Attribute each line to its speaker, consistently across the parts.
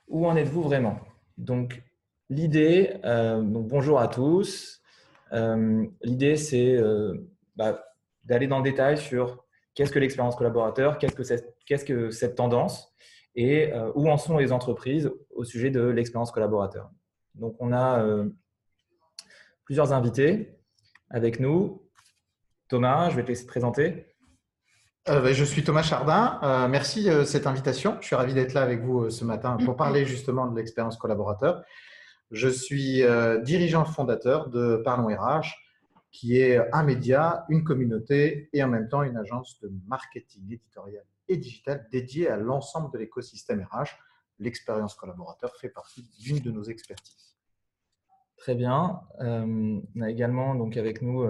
Speaker 1: où en êtes-vous vraiment? Donc, l'idée, donc bonjour à tous. L'idée, c'est d'aller dans le détail sur qu'est-ce que l'expérience collaborateur, qu'est-ce que cette tendance et où en sont les entreprises au sujet de l'expérience collaborateur. Donc, on a plusieurs invités avec nous. Thomas, je vais te laisser te présenter.
Speaker 2: Je suis Thomas Chardin. Merci de cette invitation. Je suis ravi d'être là avec vous ce matin pour parler justement de l'expérience collaborateur. Je suis dirigeant fondateur de Parlons RH, qui est un média, une communauté et en même temps une agence de marketing éditorial et digital dédiée à l'ensemble de l'écosystème RH. L'expérience collaborateur fait partie d'une de nos expertises.
Speaker 1: Très bien. On a également donc, avec nous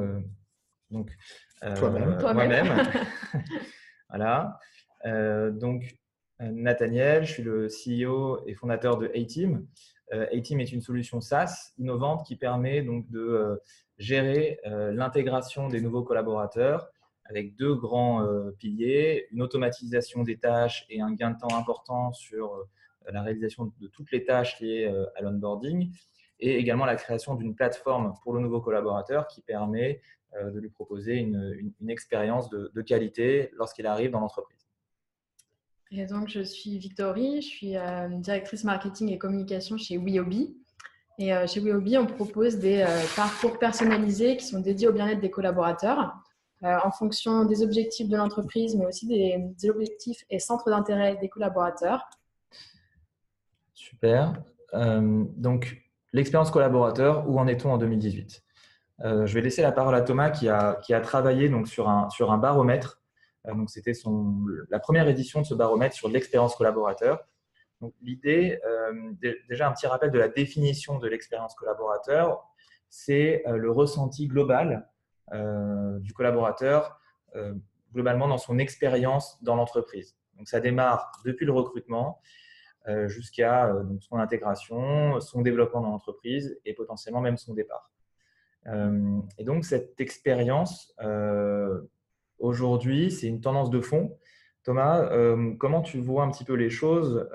Speaker 2: Toi-même.
Speaker 1: moi-même. Voilà. Nathaniel, je suis le CEO et fondateur de A-Team. A-Team est une solution SaaS innovante qui permet donc de gérer l'intégration des nouveaux collaborateurs avec deux grands piliers, une automatisation des tâches et un gain de temps important sur la réalisation de toutes les tâches liées à l'onboarding, et également la création d'une plateforme pour le nouveau collaborateur qui permet de lui proposer une expérience de qualité lorsqu'il arrive dans l'entreprise.
Speaker 3: Et donc, je suis Victorie, je suis directrice marketing et communication chez Weobi. Et chez Weobi, on propose des parcours personnalisés qui sont dédiés au bien-être des collaborateurs en fonction des objectifs de l'entreprise, mais aussi des objectifs et centres d'intérêt des collaborateurs.
Speaker 1: Super. Donc, l'expérience collaborateur, où en est-on en 2018 ? Je vais laisser la parole à Thomas qui a travaillé donc, sur un baromètre. Donc, c'était la première édition de ce baromètre sur l'expérience collaborateur. Donc, l'idée, déjà un petit rappel de la définition de l'expérience collaborateur, c'est le ressenti global du collaborateur globalement dans son expérience dans l'entreprise. Donc, ça démarre depuis le recrutement jusqu'à son intégration, son développement dans l'entreprise et potentiellement même son départ. Et donc, cette expérience, aujourd'hui, c'est une tendance de fond. Thomas, comment tu vois un petit peu les choses,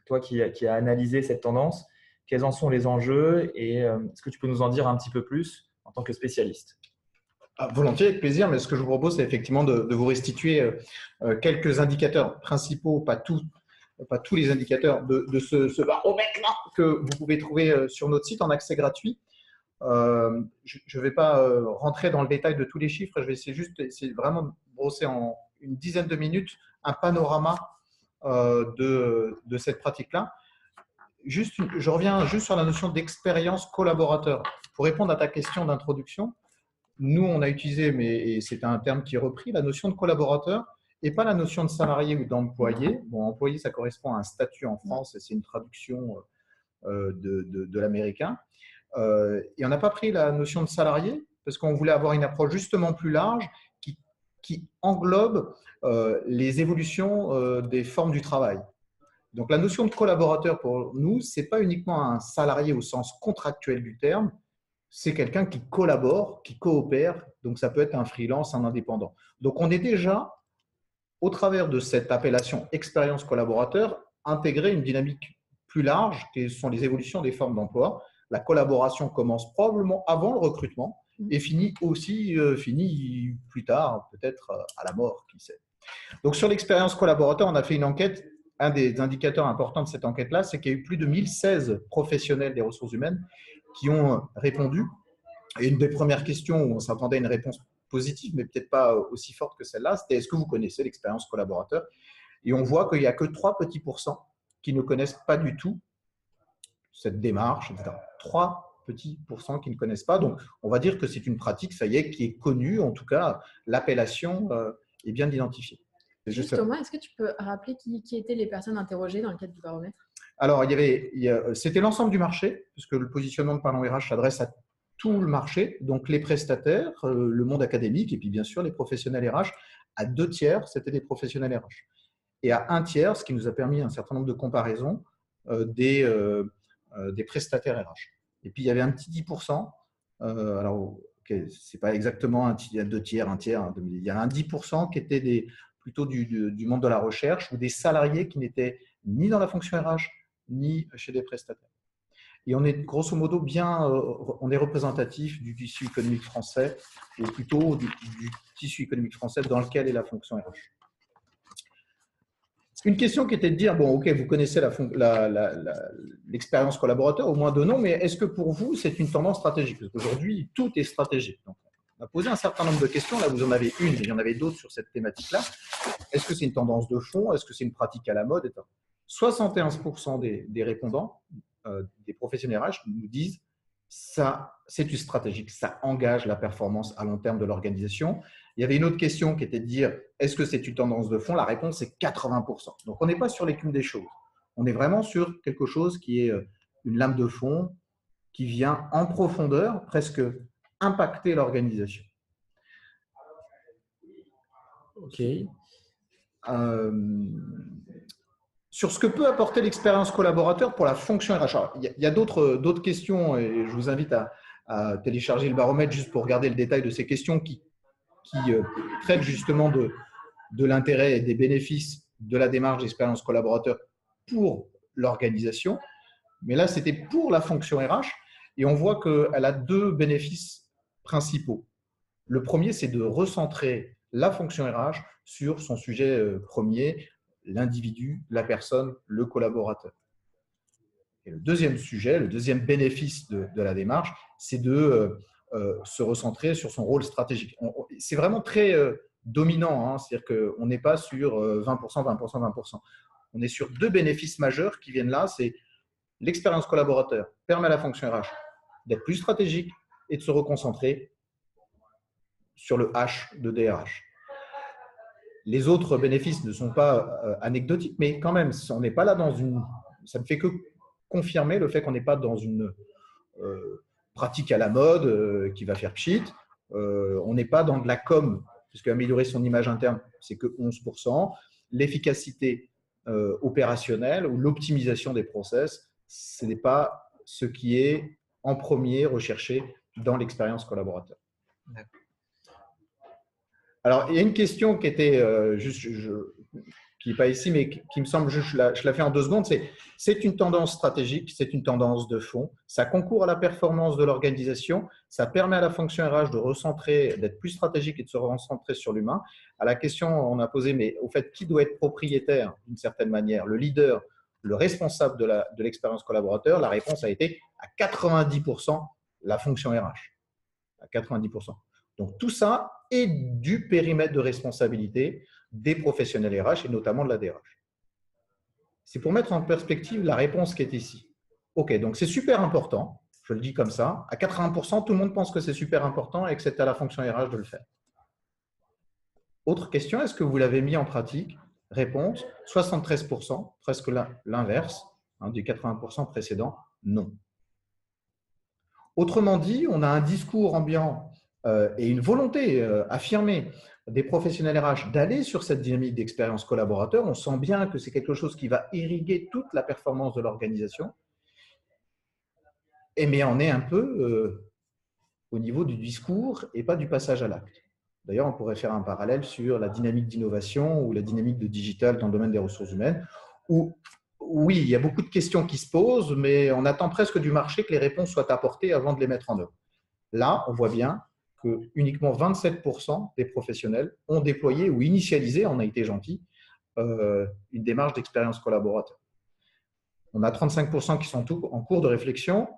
Speaker 1: toi qui as analysé cette tendance, quels en sont les enjeux et est-ce que tu peux nous en dire un petit peu plus en tant que spécialiste ?
Speaker 2: Volontiers, avec plaisir, mais ce que je vous propose, c'est effectivement de vous restituer quelques indicateurs principaux, pas tous les indicateurs de ce baromètre-là que vous pouvez trouver sur notre site en accès gratuit. Je ne vais pas rentrer dans le détail de tous les chiffres, je vais essayer vraiment de brosser en une dizaine de minutes un panorama de cette pratique-là. Je reviens juste sur la notion d'expérience collaborateur. Pour répondre à ta question d'introduction, nous, on a utilisé, et c'est un terme qui est repris, la notion de collaborateur et pas la notion de salarié ou d'employé. Bon, employé, ça correspond à un statut en France et c'est une traduction de l'américain. Et on n'a pas pris la notion de salarié parce qu'on voulait avoir une approche justement plus large qui englobe les évolutions des formes du travail. Donc, la notion de collaborateur pour nous, ce n'est pas uniquement un salarié au sens contractuel du terme, c'est quelqu'un qui collabore, qui coopère. Donc, ça peut être un freelance, un indépendant. Donc, on est déjà, au travers de cette appellation expérience collaborateur, intégré une dynamique plus large qui sont les évolutions des formes d'emploi. La collaboration commence probablement avant le recrutement et finit plus tard, peut-être à la mort, qui sait. Donc, sur l'expérience collaborateur, on a fait une enquête. Un des indicateurs importants de cette enquête-là, c'est qu'il y a eu plus de 1016 professionnels des ressources humaines qui ont répondu. Et une des premières questions où on s'attendait à une réponse positive, mais peut-être pas aussi forte que celle-là, c'était est-ce que vous connaissez l'expérience collaborateur ? Et on voit qu'il n'y a que 3 petits pourcents qui ne connaissent pas du tout cette démarche, etc. 3 petits pourcents qui ne connaissent pas. Donc, on va dire que c'est une pratique, ça y est, qui est connue. En tout cas, l'appellation est bien identifiée.
Speaker 3: Juste Thomas, est-ce que tu peux rappeler qui étaient les personnes interrogées dans le cadre du baromètre ?
Speaker 2: Alors, c'était l'ensemble du marché, puisque le positionnement de Parlons RH s'adresse à tout le marché, donc les prestataires, le monde académique et puis bien sûr les professionnels RH. À 2 tiers, c'était des professionnels RH. Et à 1 tiers, ce qui nous a permis un certain nombre de comparaisons, des prestataires RH. Et puis, il y avait un petit 10%. Alors, okay, ce n'est pas exactement il y a 2 tiers, 1 tiers. Il y a un 10% qui était plutôt du monde de la recherche ou des salariés qui n'étaient ni dans la fonction RH, ni chez des prestataires. Et on est grosso modo on est représentatif du tissu économique français, ou plutôt du tissu économique français dans lequel est la fonction RH. Une question qui était de dire, bon, ok, vous connaissez l'expérience collaborateur, au moins de nom, mais est-ce que pour vous, c'est une tendance stratégique? Parce qu'aujourd'hui, tout est stratégique. Donc, on a posé un certain nombre de questions. Là, vous en avez une, mais il y en avait d'autres sur cette thématique-là. Est-ce que c'est une tendance de fond? Est-ce que c'est une pratique à la mode, etc. 71% des répondants, des professionnels RH, nous disent ça, c'est du stratégique, ça engage la performance à long terme de l'organisation. Il y avait une autre question qui était de dire est-ce que c'est une tendance de fond? La réponse est 80%. Donc, on n'est pas sur l'écume des choses. On est vraiment sur quelque chose qui est une lame de fond qui vient en profondeur presque impacter l'organisation.
Speaker 1: Ok.
Speaker 2: Sur ce que peut apporter l'expérience collaborateur pour la fonction RH. Alors, il y a d'autres questions et je vous invite à télécharger le baromètre juste pour regarder le détail de ces questions qui traitent justement de l'intérêt et des bénéfices de la démarche d'expérience collaborateur pour l'organisation. Mais là, c'était pour la fonction RH et on voit qu'elle a deux bénéfices principaux. Le premier, c'est de recentrer la fonction RH sur son sujet premier, l'individu, la personne, le collaborateur. Et le deuxième sujet, le deuxième bénéfice de la démarche, c'est de se recentrer sur son rôle stratégique. C'est vraiment très dominant, hein, c'est-à-dire qu'on n'est pas sur 20%, 20%, 20%. On est sur deux bénéfices majeurs qui viennent là, c'est l'expérience collaborateur permet à la fonction RH d'être plus stratégique et de se reconcentrer sur le H de DRH. Les autres bénéfices ne sont pas anecdotiques, mais quand même, on n'est pas là dans une… Ça ne fait que confirmer le fait qu'on n'est pas dans une pratique à la mode qui va faire pchit. On n'est pas dans de la com, puisque améliorer son image interne, c'est que 11%. L'efficacité opérationnelle ou l'optimisation des process, ce n'est pas ce qui est en premier recherché dans l'expérience collaborateur.
Speaker 1: D'accord.
Speaker 2: Alors, il y a une question qui était qui n'est pas ici, mais qui me semble juste, je la fais en 2 secondes, c'est une tendance stratégique, c'est une tendance de fond, ça concourt à la performance de l'organisation, ça permet à la fonction RH de recentrer, d'être plus stratégique et de se recentrer sur l'humain. À la question, on a posé, mais au fait, qui doit être propriétaire d'une certaine manière? Le leader, le responsable de l'expérience collaborateur? La réponse a été à 90% la fonction RH, à 90%. Donc, tout ça est du périmètre de responsabilité des professionnels RH et notamment de la DRH. C'est pour mettre en perspective la réponse qui est ici. OK, donc c'est super important, je le dis comme ça. À 80%, tout le monde pense que c'est super important et que c'est à la fonction RH de le faire. Autre question, est-ce que vous l'avez mis en pratique? Réponse, 73%, presque l'inverse du 80% précédent, non. Autrement dit, on a un discours ambiant et une volonté affirmée des professionnels RH d'aller sur cette dynamique d'expérience collaborateur. On sent bien que c'est quelque chose qui va irriguer toute la performance de l'organisation. Mais on est un peu au niveau du discours et pas du passage à l'acte. D'ailleurs, on pourrait faire un parallèle sur la dynamique d'innovation ou la dynamique de digital dans le domaine des ressources humaines, où oui, il y a beaucoup de questions qui se posent, mais on attend presque du marché que les réponses soient apportées avant de les mettre en œuvre. Là, on voit bien que uniquement 27% des professionnels ont déployé ou initialisé, on a été gentil, une démarche d'expérience collaborateur. On a 35% qui sont en cours de réflexion.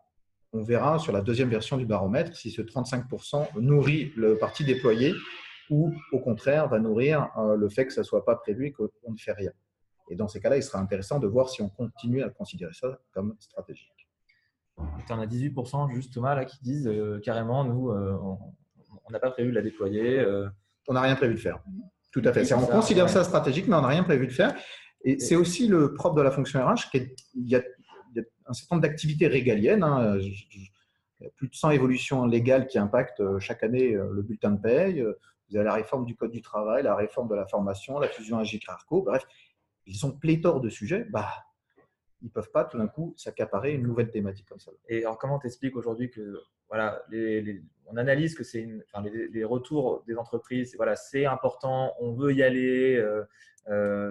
Speaker 2: On verra sur la deuxième version du baromètre si ce 35% nourrit le parti déployé ou au contraire va nourrir le fait que ça ne soit pas prévu et qu'on ne fait rien. Et dans ces cas-là, il sera intéressant de voir si on continue à considérer ça comme stratégique.
Speaker 1: Tu en as 18% juste Thomas là, qui disent carrément, nous, on n'a pas prévu de la déployer.
Speaker 2: On n'a rien prévu de faire. Tout à fait. On considère ça stratégique, mais on n'a rien prévu de faire. Et c'est aussi le propre de la fonction RH, qu'il y a un certain nombre d'activités régaliennes. Il y a plus de 100 évolutions légales qui impactent chaque année le bulletin de paye. Vous avez la réforme du Code du travail, la réforme de la formation, la fusion AGIC-ARCO. Bref, ils ont pléthore de sujets. Ils ne peuvent pas tout d'un coup s'accaparer une nouvelle thématique comme ça.
Speaker 1: Et alors, comment tu expliques aujourd'hui que voilà, on analyse que les retours des entreprises, voilà, c'est important, on veut y aller,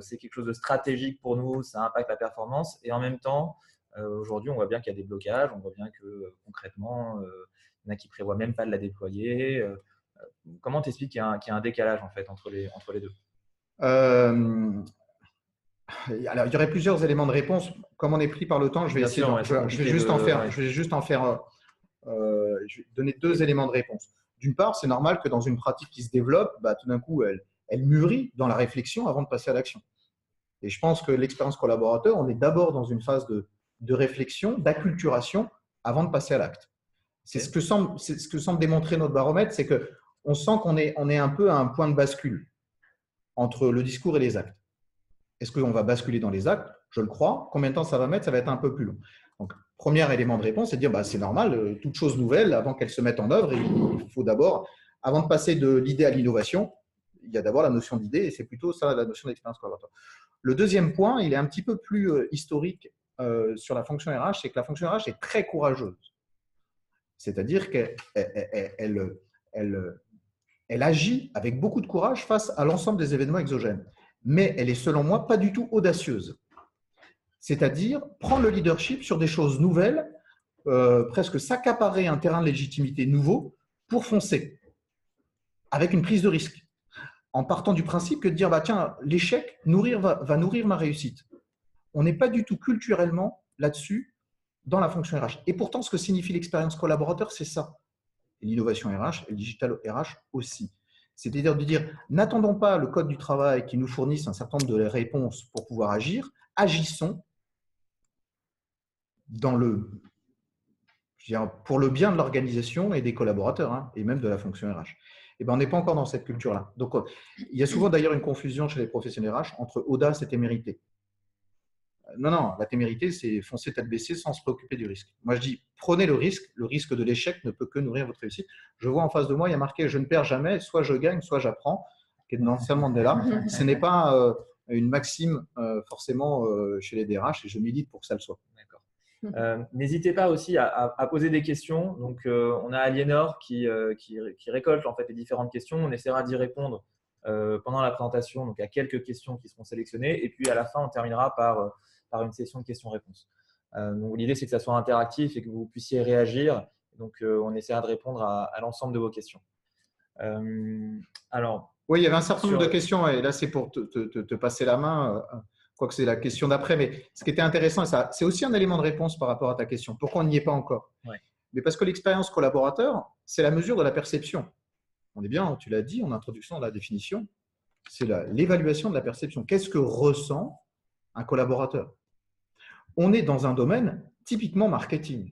Speaker 1: c'est quelque chose de stratégique pour nous, ça impacte la performance. Et en même temps, aujourd'hui, on voit bien qu'il y a des blocages, on voit bien que concrètement, il y en a qui prévoient même pas de la déployer. Comment tu expliques qu'il y a un décalage en fait entre les deux?
Speaker 2: Alors, il y aurait plusieurs éléments de réponse. Comme on est pris par le temps, je vais juste en faire. Je vais donner deux éléments de réponse. D'une part, c'est normal que dans une pratique qui se développe, tout d'un coup, elle mûrit dans la réflexion avant de passer à l'action. Et je pense que l'expérience collaborateur, on est d'abord dans une phase de réflexion, d'acculturation avant de passer à l'acte. C'est ce que semble démontrer notre baromètre, c'est qu'on sent qu'on est un peu à un point de bascule entre le discours et les actes. Est-ce qu'on va basculer dans les actes? Je le crois. Combien de temps ça va mettre? Ça va être un peu plus long. Donc, premier élément de réponse, c'est de dire c'est normal, toute chose nouvelle, avant qu'elle se mette en œuvre, il faut d'abord, avant de passer de l'idée à l'innovation, il y a d'abord la notion d'idée, et c'est plutôt ça la notion d'expérience collaborateur. Le deuxième point, il est un petit peu plus historique sur la fonction RH, c'est que la fonction RH est très courageuse. C'est-à-dire qu'elle agit avec beaucoup de courage face à l'ensemble des événements exogènes. Mais elle est, selon moi, pas du tout audacieuse. C'est-à-dire prendre le leadership sur des choses nouvelles, presque s'accaparer un terrain de légitimité nouveau pour foncer, avec une prise de risque, en partant du principe que de dire tiens, l'échec va nourrir ma réussite. On n'est pas du tout culturellement là-dessus dans la fonction RH. Et pourtant, ce que signifie l'expérience collaborateur, c'est ça. L'innovation RH et le digital RH aussi. C'est-à-dire de dire, n'attendons pas le code du travail qui nous fournisse un certain nombre de réponses pour pouvoir agir, agissons pour le bien de l'organisation et des collaborateurs, et même de la fonction RH. Et on n'est pas encore dans cette culture-là. Donc, il y a souvent d'ailleurs une confusion chez les professionnels RH entre audace et témérité. Non, la témérité, c'est foncer tête baissée sans se préoccuper du risque. Moi, je dis, prenez le risque de l'échec ne peut que nourrir votre réussite. Je vois en face de moi, il y a marqué « je ne perds jamais, soit je gagne, soit j'apprends », qui est dans Nelson Mandela. Ce n'est pas une maxime forcément chez les DRH et je milite pour que ça le soit.
Speaker 1: N'hésitez pas aussi à poser des questions. Donc, on a Aliénor qui récolte en fait les différentes questions. On essaiera d'y répondre pendant la présentation, donc à quelques questions qui seront sélectionnées. Et puis, à la fin, on terminera par une session de questions-réponses. Donc, l'idée, c'est que ça soit interactif et que vous puissiez réagir. Donc, on essaiera de répondre à l'ensemble de vos questions.
Speaker 2: Oui, il y avait un certain nombre de questions et là, c'est pour te passer la main. Quoique c'est la question d'après, mais ce qui était intéressant, c'est aussi un élément de réponse par rapport à ta question. Pourquoi on n'y est pas encore? Mais parce que l'expérience collaborateur, c'est la mesure de la perception. On est bien, tu l'as dit en introduction de la définition, c'est l'évaluation de la perception. Qu'est-ce que ressent un collaborateur? On est dans un domaine typiquement marketing.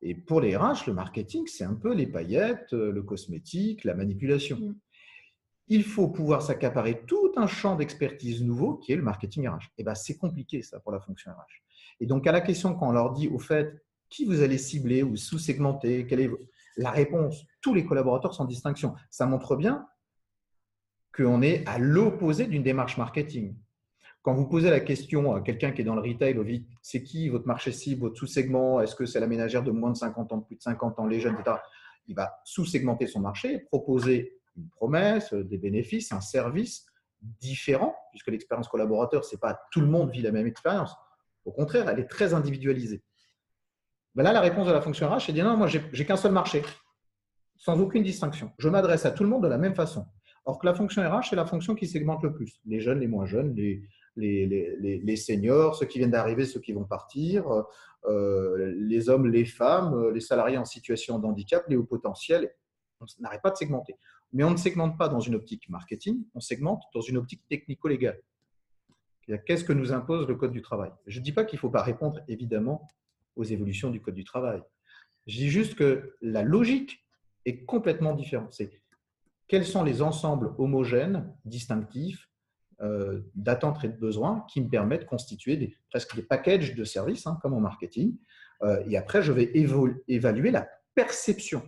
Speaker 2: Et pour les RH, le marketing, c'est un peu les paillettes, le cosmétique, la manipulation. Il faut pouvoir s'accaparer tout un champ d'expertise nouveau qui est le marketing RH. Et c'est compliqué ça pour la fonction RH. Et donc à la question quand on leur dit au fait qui vous allez cibler ou sous-segmenter, quelle est la réponse? Tous les collaborateurs sans distinction. Ça montre bien qu'on est à l'opposé d'une démarche marketing. Quand vous posez la question à quelqu'un qui est dans le retail, c'est qui votre marché cible, votre sous-segment? Est-ce que c'est la ménagère de moins de 50 ans, de plus de 50 ans, les jeunes, etc. Il va sous-segmenter son marché, proposer une promesse, des bénéfices, un service différent, puisque l'expérience collaborateur, ce n'est pas tout le monde vit la même expérience. Au contraire, elle est très individualisée. Là, la réponse de la fonction RH, c'est de dire non, moi, j'ai qu'un seul marché, sans aucune distinction. Je m'adresse à tout le monde de la même façon. Or que la fonction RH, c'est la fonction qui segmente le plus. Les jeunes, les moins jeunes, les seniors, ceux qui viennent d'arriver, ceux qui vont partir, les hommes, les femmes, les salariés en situation de handicap, les hauts potentiels. On n'arrête pas de segmenter. Mais on ne segmente pas dans une optique marketing, on segmente dans une optique technico-légale. Qu'est-ce que nous impose le Code du travail? Je ne dis pas qu'il ne faut pas répondre, évidemment, aux évolutions du Code du travail. Je dis juste que la logique est complètement différente. C'est quels sont les ensembles homogènes, distinctifs, d'attentes et de besoins qui me permettent de constituer presque des packages de services, comme en marketing. Et après, je vais évaluer la perception.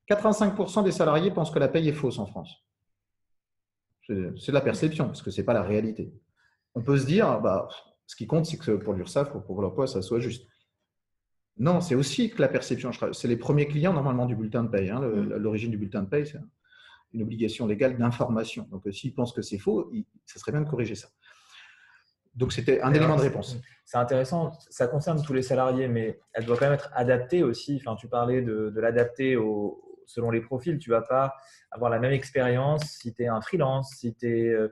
Speaker 2: 85% des salariés pensent que la paye est fausse en France. C'est de la perception, parce que ce n'est pas la réalité. On peut se dire, ce qui compte, c'est que pour l'URSSAF ou pour l'emploi, ça soit juste. Non, c'est aussi que la perception. C'est les premiers clients normalement du bulletin de paye. Hein. L'origine du bulletin de paye, c'est une obligation légale d'information. Donc, s'ils pensent que c'est faux, ça serait bien de corriger ça. Donc, c'était un élément de réponse.
Speaker 1: C'est intéressant. Ça concerne tous les salariés, mais elle doit quand même être adaptée aussi. Enfin, tu parlais de l'adapter selon les profils. Tu ne vas pas avoir la même expérience si tu es un freelance, si tu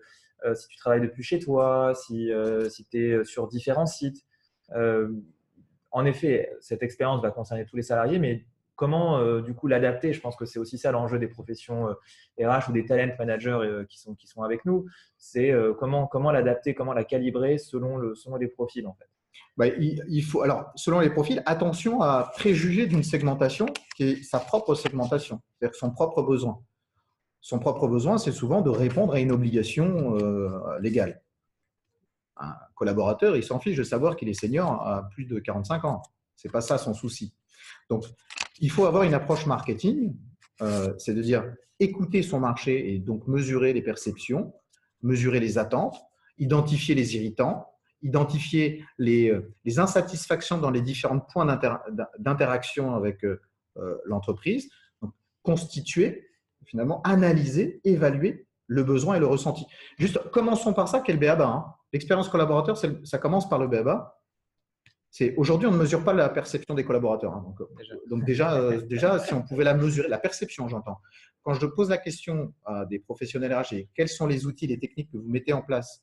Speaker 1: travailles depuis chez toi, si tu es sur différents sites. En effet, cette expérience va concerner tous les salariés, mais comment du coup l'adapter? Je pense que c'est aussi ça l'enjeu des professions RH ou des talent managers qui sont avec nous. C'est comment l'adapter, comment la calibrer selon les profils en fait.
Speaker 2: Bah, il faut, alors, selon les profils, attention à préjuger d'une segmentation qui est sa propre segmentation, c'est-à-dire son propre besoin. Son propre besoin, c'est souvent de répondre à une obligation légale. Un collaborateur, il s'en fiche de savoir qu'il est senior à plus de 45 ans. Ce n'est pas ça son souci. Donc, il faut avoir une approche marketing, c'est de dire écouter son marché et donc mesurer les perceptions, mesurer les attentes, identifier les irritants, identifier les insatisfactions dans les différents points d'interaction avec l'entreprise, constituer, finalement, analyser, évaluer le besoin et le ressenti. Juste, commençons par ça, quel BABA. Hein. L'expérience collaborateur, ça commence par le BABA. Aujourd'hui, on ne mesure pas la perception des collaborateurs. Hein. Donc déjà, si on pouvait la mesurer, la perception, j'entends. Quand je pose la question à des professionnels RH, quels sont les outils, les techniques que vous mettez en place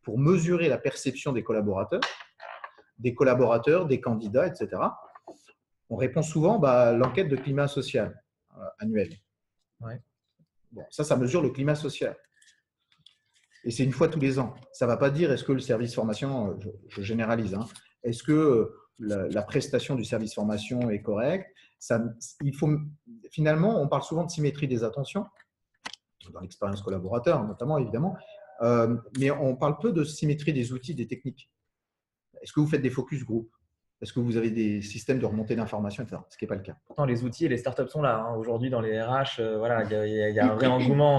Speaker 2: pour mesurer la perception des collaborateurs, des candidats, etc. On répond souvent l'enquête de climat social annuelle.
Speaker 1: Ouais.
Speaker 2: Bon, ça mesure le climat social. Et c'est une fois tous les ans. Ça ne va pas dire est-ce que le service formation, je généralise, hein, est-ce que la prestation du service formation est correcte? Finalement, on parle souvent de symétrie des attentions, dans l'expérience collaborateur notamment, évidemment, mais on parle peu de symétrie des outils, des techniques. Est-ce que vous faites des focus group? Est-ce que vous avez des systèmes de remontée d'informations, etc. Ce qui n'est pas le cas.
Speaker 1: Pourtant, les outils et les startups sont là. Hein. Aujourd'hui, dans les RH, voilà, il y a un vrai engouement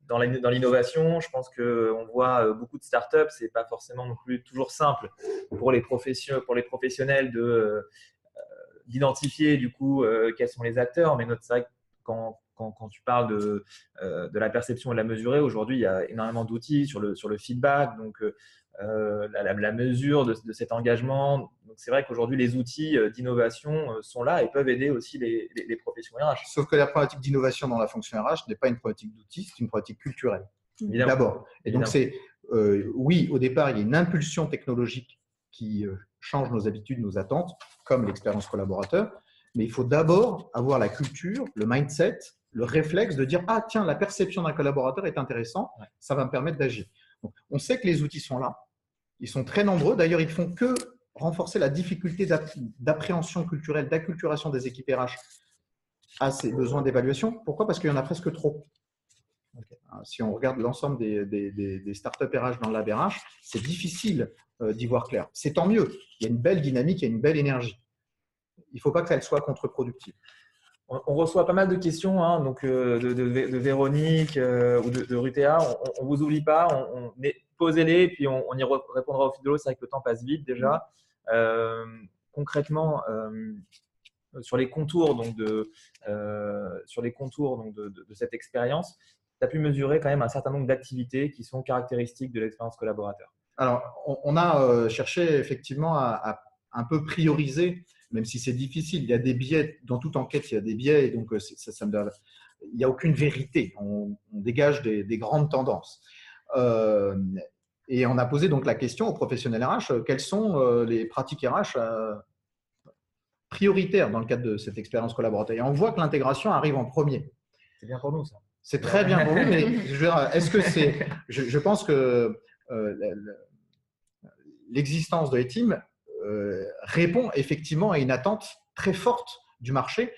Speaker 1: dans l'innovation. Je pense qu'on voit beaucoup de startups. Ce n'est pas forcément non plus toujours simple pour les professionnels d'identifier du coup quels sont les acteurs. Mais c'est vrai que quand tu parles de la perception et de la mesurer, aujourd'hui, il y a énormément d'outils sur le feedback. Donc, la mesure de cet engagement. Donc, c'est vrai qu'aujourd'hui, les outils d'innovation sont là et peuvent aider aussi les professions RH.
Speaker 2: Sauf que la problématique d'innovation dans la fonction RH n'est pas une problématique d'outils, c'est une problématique culturelle. D'abord. Et donc, oui, au départ, il y a une impulsion technologique qui change nos habitudes, nos attentes, comme l'expérience collaborateur. Mais il faut d'abord avoir la culture, le mindset, le réflexe de dire « Ah, tiens, la perception d'un collaborateur est intéressante, ça va me permettre d'agir. » On sait que les outils sont là. Ils sont très nombreux. D'ailleurs, ils ne font que renforcer la difficulté d'appréhension culturelle, d'acculturation des équipes RH à ces besoins d'évaluation. Pourquoi? Parce qu'il y en a presque trop. Si on regarde l'ensemble des startups RH dans le lab RH, c'est difficile d'y voir clair. C'est tant mieux. Il y a une belle dynamique, il y a une belle énergie. Il ne faut pas qu'elle soit contre-productive.
Speaker 1: On reçoit pas mal de questions hein, donc, de Véronique ou de Rutéa. On ne vous oublie pas, posez-les et puis on y répondra au fil de l'eau. C'est vrai que le temps passe vite déjà. Concrètement, sur les contours, de cette expérience, tu as pu mesurer quand même un certain nombre d'activités qui sont caractéristiques de l'expérience collaborateur.
Speaker 2: Alors, on a cherché effectivement à un peu prioriser, même si c'est difficile. Il y a des biais, dans toute enquête, il y a des biais, et donc il n'y a aucune vérité. On dégage des grandes tendances. Et on a posé donc la question aux professionnels RH, quelles sont les pratiques RH prioritaires dans le cadre de cette expérience collaborateur. Et on voit que l'intégration arrive en premier.
Speaker 1: C'est bien pour nous, ça.
Speaker 2: C'est très bien pour vous, mais est-ce que c'est… Je pense que l'existence de l'ETIM répond effectivement à une attente très forte du marché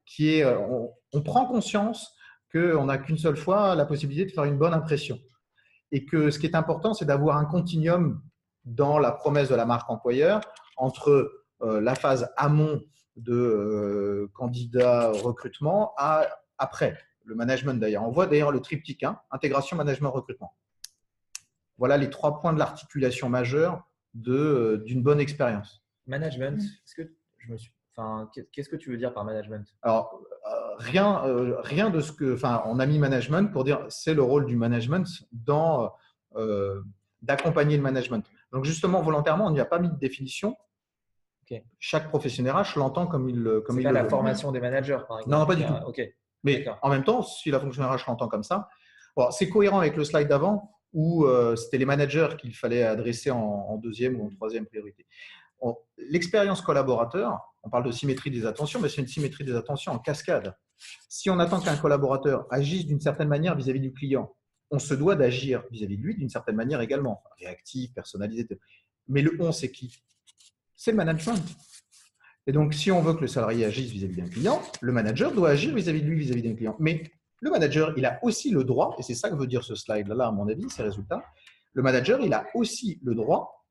Speaker 2: qui est… On prend conscience qu'on n'a qu'une seule fois la possibilité de faire une bonne impression. Et que ce qui est important, c'est d'avoir un continuum dans la promesse de la marque employeur entre la phase amont de candidat recrutement après le management d'ailleurs. On voit d'ailleurs le triptyque, hein, intégration, management, recrutement. Voilà les 3 points de l'articulation majeure d'une bonne expérience.
Speaker 1: Management, est-ce que qu'est-ce que tu veux dire par management?
Speaker 2: Alors, rien de ce que, enfin, on a mis management pour dire c'est le rôle du management d'accompagner le management. Donc justement, volontairement, on n'y a pas mis de définition.
Speaker 1: Ok.
Speaker 2: Chaque professionnel RH l'entend comme il le
Speaker 1: C'est pas la
Speaker 2: veut.
Speaker 1: formation des managers, par exemple.
Speaker 2: Non, pas du tout.
Speaker 1: Ok.
Speaker 2: Mais
Speaker 1: D'accord.
Speaker 2: en même temps, si la fonction RH l'entend comme ça, bon, c'est cohérent avec le slide d'avant où c'était les managers qu'il fallait adresser en deuxième ou en troisième priorité. L'expérience collaborateur, on parle de symétrie des attentions, mais c'est une symétrie des attentions en cascade. Si on attend qu'un collaborateur agisse d'une certaine manière vis-à-vis du client, on se doit d'agir vis-à-vis de lui d'une certaine manière également, réactif, personnalisé. Mais le on, c'est qui? C'est le management. Et donc, si on veut que le salarié agisse vis-à-vis d'un client, le manager doit agir vis-à-vis de lui, vis-à-vis d'un client. Mais le manager, il a aussi le droit, et c'est ça que veut dire ce slide-là, à mon avis, ces résultats, le manager, il a aussi le droit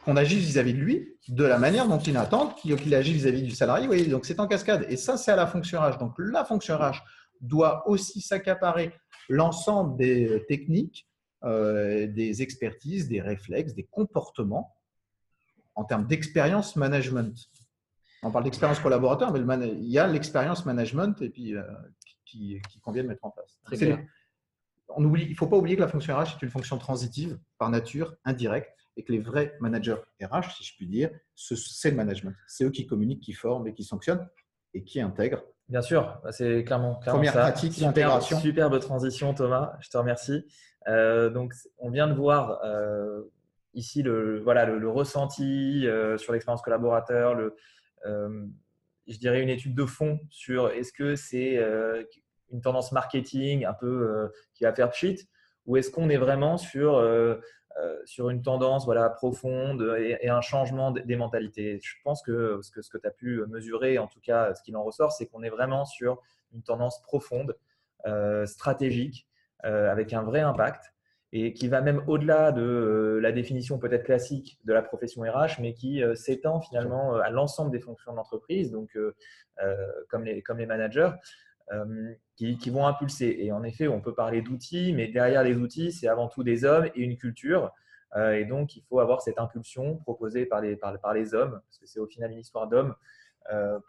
Speaker 2: qu'on agisse vis-à-vis de lui de la manière dont il attend qu'il agisse vis-à-vis du salarié. Oui, donc c'est en cascade. Et ça, c'est à la fonction RH. Donc la fonction RH doit aussi s'accaparer l'ensemble des techniques, des expertises, des réflexes, des comportements en termes d'expérience management. On parle d'expérience collaborateur, mais il y a l'expérience management et puis, qui convient de mettre en place.
Speaker 1: Très bien.
Speaker 2: Il ne faut pas oublier que la fonction RH est une fonction transitive, par nature, indirecte, et que les vrais managers RH, si je puis dire, c'est le management. C'est eux qui communiquent, qui forment et qui sanctionnent et qui intègrent.
Speaker 1: Bien sûr, c'est clairement
Speaker 2: Première
Speaker 1: ça.
Speaker 2: pratique, l'intégration.
Speaker 1: Superbe transition, Thomas. Je te remercie. Donc, on vient de voir ici le ressenti sur l'expérience collaborateur, je dirais une étude de fond sur est-ce que c'est une tendance marketing un peu qui va faire pchit, ou est-ce qu'on est vraiment sur une tendance profonde et un changement des mentalités. Je pense que ce que tu as pu mesurer, en tout cas ce qu'il en ressort, c'est qu'on est vraiment sur une tendance profonde, stratégique, avec un vrai impact et qui va même au-delà de la définition peut-être classique de la profession RH, mais qui s'étend finalement à l'ensemble des fonctions de l'entreprise, donc comme les managers. Qui vont impulser. Et en effet, on peut parler d'outils, mais derrière les outils, c'est avant tout des hommes et une culture. Et donc, il faut avoir cette impulsion proposée par les hommes, parce que c'est au final une histoire d'hommes,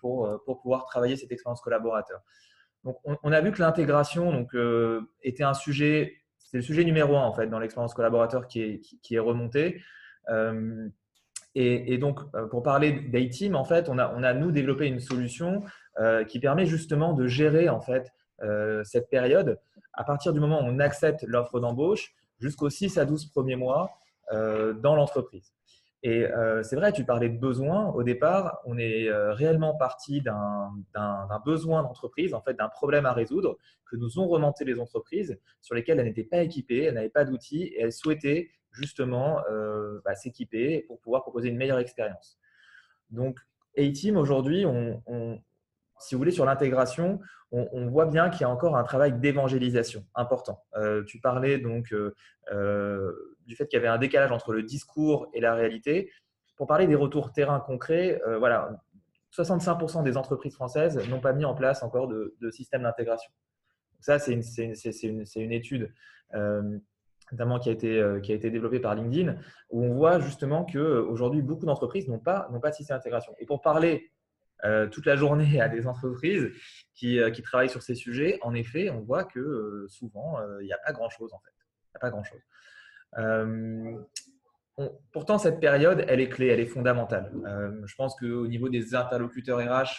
Speaker 1: pour pouvoir travailler cette expérience collaborateur. Donc, on a vu que l'intégration était un sujet, c'est le sujet numéro 1 en fait, dans l'expérience collaborateur qui est remonté. Et donc, pour parler d'A-Team, en fait, on a nous développé une solution qui permet justement de gérer en fait cette période à partir du moment où on accepte l'offre d'embauche jusqu'aux 6 à 12 premiers mois dans l'entreprise. Et c'est vrai, tu parlais de besoins. Au départ, on est réellement parti d'un besoin d'entreprise, en fait, d'un problème à résoudre que nous ont remonté les entreprises sur lesquelles elles n'étaient pas équipées, elles n'avaient pas d'outils et elles souhaitaient justement s'équiper pour pouvoir proposer une meilleure expérience. Donc, A-Team, aujourd'hui, si vous voulez, sur l'intégration, on voit bien qu'il y a encore un travail d'évangélisation important. Tu parlais donc du fait qu'il y avait un décalage entre le discours et la réalité. Pour parler des retours terrain concrets, 65% des entreprises françaises n'ont pas mis en place encore de système d'intégration. Ça, c'est une étude notamment qui a été développée par LinkedIn, où on voit justement qu'aujourd'hui, beaucoup d'entreprises n'ont pas de système d'intégration. Et pour parler toute la journée à des entreprises qui travaillent sur ces sujets, en effet, on voit que souvent, il n'y a pas grand-chose en fait. Il n'y a pas grand-chose. Pourtant, cette période, elle est clé, elle est fondamentale. Je pense qu'au niveau des interlocuteurs RH,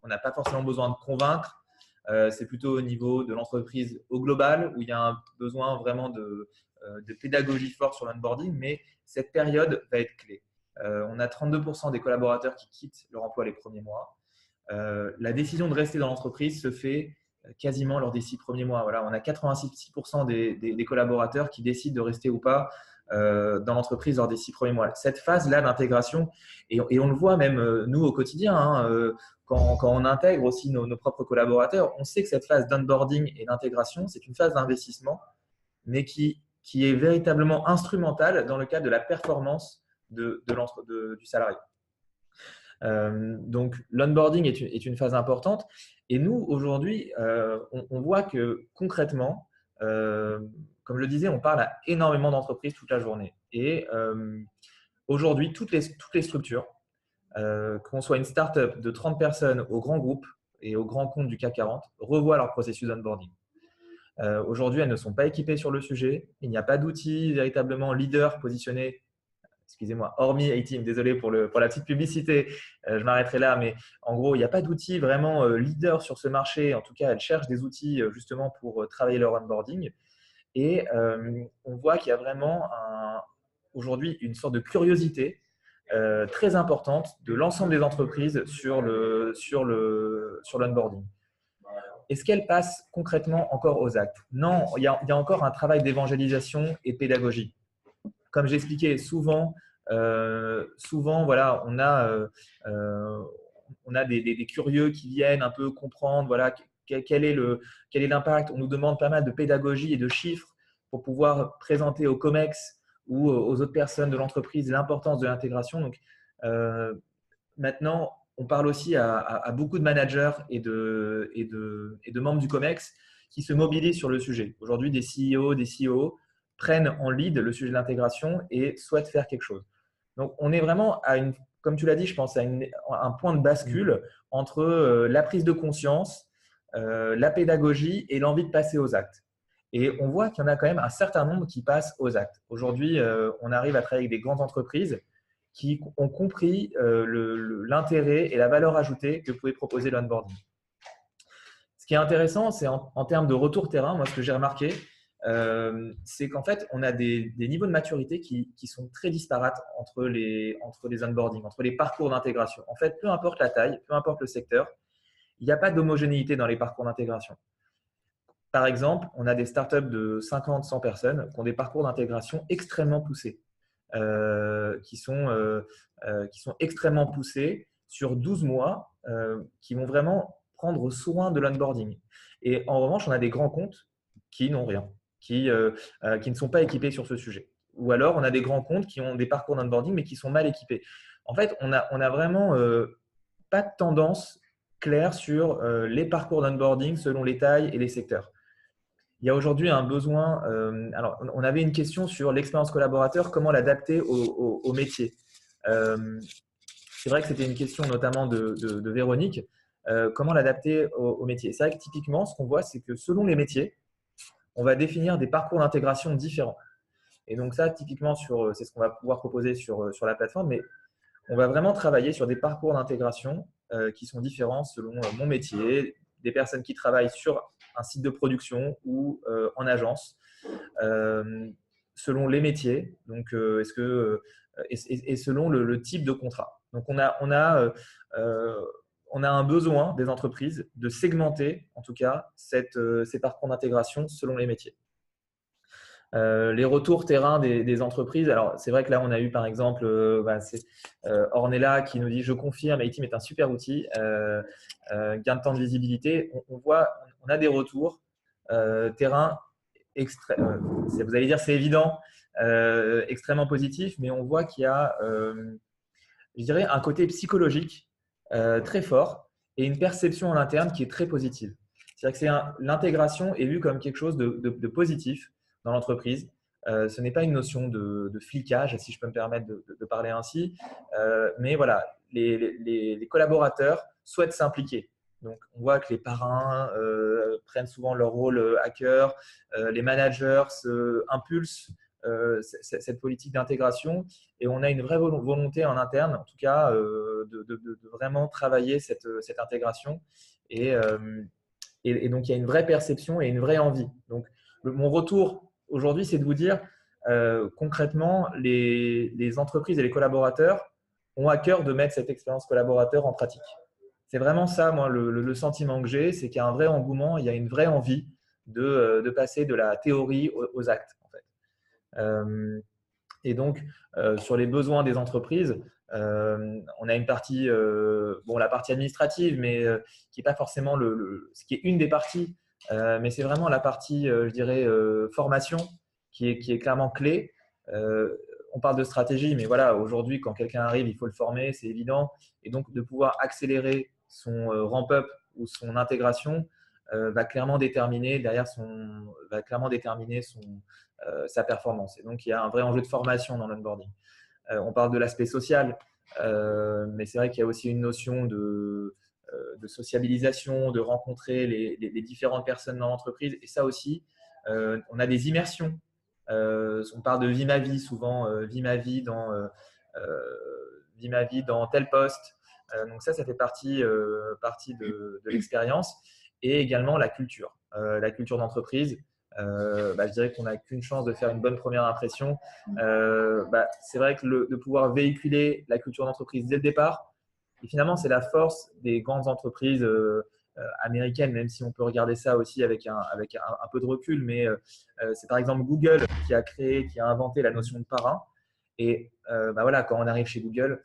Speaker 1: on n'a pas forcément besoin de convaincre. C'est plutôt au niveau de l'entreprise au global où il y a un besoin vraiment de pédagogie forte sur l'onboarding, mais cette période va être clé. On a 32% des collaborateurs qui quittent leur emploi les premiers mois. La décision de rester dans l'entreprise se fait quasiment lors des 6 premiers mois. Voilà, on a 86% des collaborateurs qui décident de rester ou pas dans l'entreprise lors des 6 premiers mois. Cette phase-là d'intégration, et on le voit même nous au quotidien, quand on intègre aussi nos propres collaborateurs, on sait que cette phase d'onboarding et d'intégration, c'est une phase d'investissement, mais qui est véritablement instrumentale dans le cadre de la performance du salarié. Donc, l'onboarding est une phase importante. Et nous, aujourd'hui, on voit que concrètement, comme je le disais, on parle à énormément d'entreprises toute la journée. Et aujourd'hui, toutes les structures, qu'on soit une start-up de 30 personnes au grand groupe et au grand compte du CAC 40, revoient leur processus d'onboarding. Aujourd'hui, elles ne sont pas équipées sur le sujet. Il n'y a pas d'outils véritablement leader positionné, excusez-moi, hormis A-Team, désolé pour la petite publicité, je m'arrêterai là, mais en gros, il n'y a pas d'outils vraiment leader sur ce marché. En tout cas, elles cherchent des outils justement pour travailler leur onboarding. Et on voit qu'il y a vraiment aujourd'hui une sorte de curiosité très importante de l'ensemble des entreprises sur l'onboarding. Est-ce qu'elle passe concrètement encore aux actes? Non, il y a encore un travail d'évangélisation et de pédagogie. Comme j'expliquais, souvent voilà, on a des curieux qui viennent un peu comprendre voilà, quel est l'impact. On nous demande pas mal de pédagogie et de chiffres pour pouvoir présenter au COMEX ou aux autres personnes de l'entreprise l'importance de l'intégration. Donc, maintenant, on parle aussi à beaucoup de managers et de membres du COMEX qui se mobilisent sur le sujet. Aujourd'hui, des CEO, des COO prennent en lead le sujet de l'intégration et souhaitent faire quelque chose. Donc, on est vraiment comme tu l'as dit, je pense, à un point de bascule entre la prise de conscience, la pédagogie et l'envie de passer aux actes. Et on voit qu'il y en a quand même un certain nombre qui passent aux actes. Aujourd'hui, on arrive à travailler avec des grandes entreprises qui ont compris l'intérêt et la valeur ajoutée que pouvait proposer l'onboarding. Ce qui est intéressant, c'est en termes de retour terrain, moi ce que j'ai remarqué, c'est qu'en fait, on a des niveaux de maturité qui sont très disparates entre les onboarding, entre les parcours d'intégration. En fait, peu importe la taille, peu importe le secteur, il n'y a pas d'homogénéité dans les parcours d'intégration. Par exemple, on a des startups de 50, 100 personnes qui ont des parcours d'intégration extrêmement poussés. Qui sont extrêmement poussés sur 12 mois, qui vont vraiment prendre soin de l'onboarding. Et en revanche, on a des grands comptes qui n'ont rien, qui ne sont pas équipés sur ce sujet. Ou alors, on a des grands comptes qui ont des parcours d'onboarding, mais qui sont mal équipés. En fait, on a vraiment pas de tendance claire sur les parcours d'onboarding selon les tailles et les secteurs. Il y a aujourd'hui un besoin. Alors, on avait une question sur l'expérience collaborateur, comment l'adapter au métier. C'est vrai que c'était une question notamment de Véronique. Comment l'adapter au métier? C'est vrai que typiquement, ce qu'on voit, c'est que selon les métiers, on va définir des parcours d'intégration différents. Et donc ça, typiquement, c'est ce qu'on va pouvoir proposer sur la plateforme, mais on va vraiment travailler sur des parcours d'intégration qui sont différents selon mon métier, des personnes qui travaillent sur un site de production ou en agence, selon les métiers, donc et selon le type de contrat. Donc on a un besoin des entreprises de segmenter, en tout cas, ces parcours d'intégration selon les métiers. Les retours terrain des entreprises. Alors, c'est vrai que là, on a eu par exemple Ornella qui nous dit « Je confirme, A-Team est un super outil, gain de temps de visibilité ». On a des retours terrain, vous allez dire c'est évident, extrêmement positif, mais on voit qu'il y a, je dirais, un côté psychologique très fort et une perception en interne qui est très positive. C'est-à-dire que l'intégration est vue comme quelque chose de positif dans l'entreprise. Ce n'est pas une notion de flicage, si je peux me permettre de parler ainsi, mais voilà, les collaborateurs souhaitent s'impliquer. Donc, on voit que les parrains prennent souvent leur rôle à cœur, les managers impulsent cette politique d'intégration et on a une vraie volonté en interne, en tout cas, de vraiment travailler cette intégration et donc, il y a une vraie perception et une vraie envie. Donc, mon retour aujourd'hui, c'est de vous dire concrètement, les entreprises et les collaborateurs ont à cœur de mettre cette expérience collaborateur en pratique. C'est vraiment ça, moi, le sentiment que j'ai, c'est qu'il y a un vrai engouement, il y a une vraie envie de passer de la théorie aux actes. En fait. Et donc, sur les besoins des entreprises, on a une partie, la partie administrative, mais qui n'est pas forcément ce qui est une des parties, mais c'est vraiment la partie, je dirais, formation qui est clairement clé. On parle de stratégie, mais voilà, aujourd'hui, quand quelqu'un arrive, il faut le former, c'est évident. Et donc, de pouvoir accélérer son ramp-up ou son intégration va clairement déterminer sa performance. Et donc, il y a un vrai enjeu de formation dans l'onboarding. On parle de l'aspect social, mais c'est vrai qu'il y a aussi une notion de sociabilisation, de rencontrer les différentes personnes dans l'entreprise. Et ça aussi, on a des immersions. On parle de vie ma vie souvent, vie ma vie dans tel poste. Donc ça fait partie de l'expérience. Et également la culture d'entreprise. Je dirais qu'on n'a qu'une chance de faire une bonne première impression. C'est vrai que de pouvoir véhiculer la culture d'entreprise dès le départ, et finalement, c'est la force des grandes entreprises américaines, même si on peut regarder ça aussi avec un peu de recul. Mais c'est par exemple Google qui a inventé la notion de parrain. Et voilà, quand on arrive chez Google,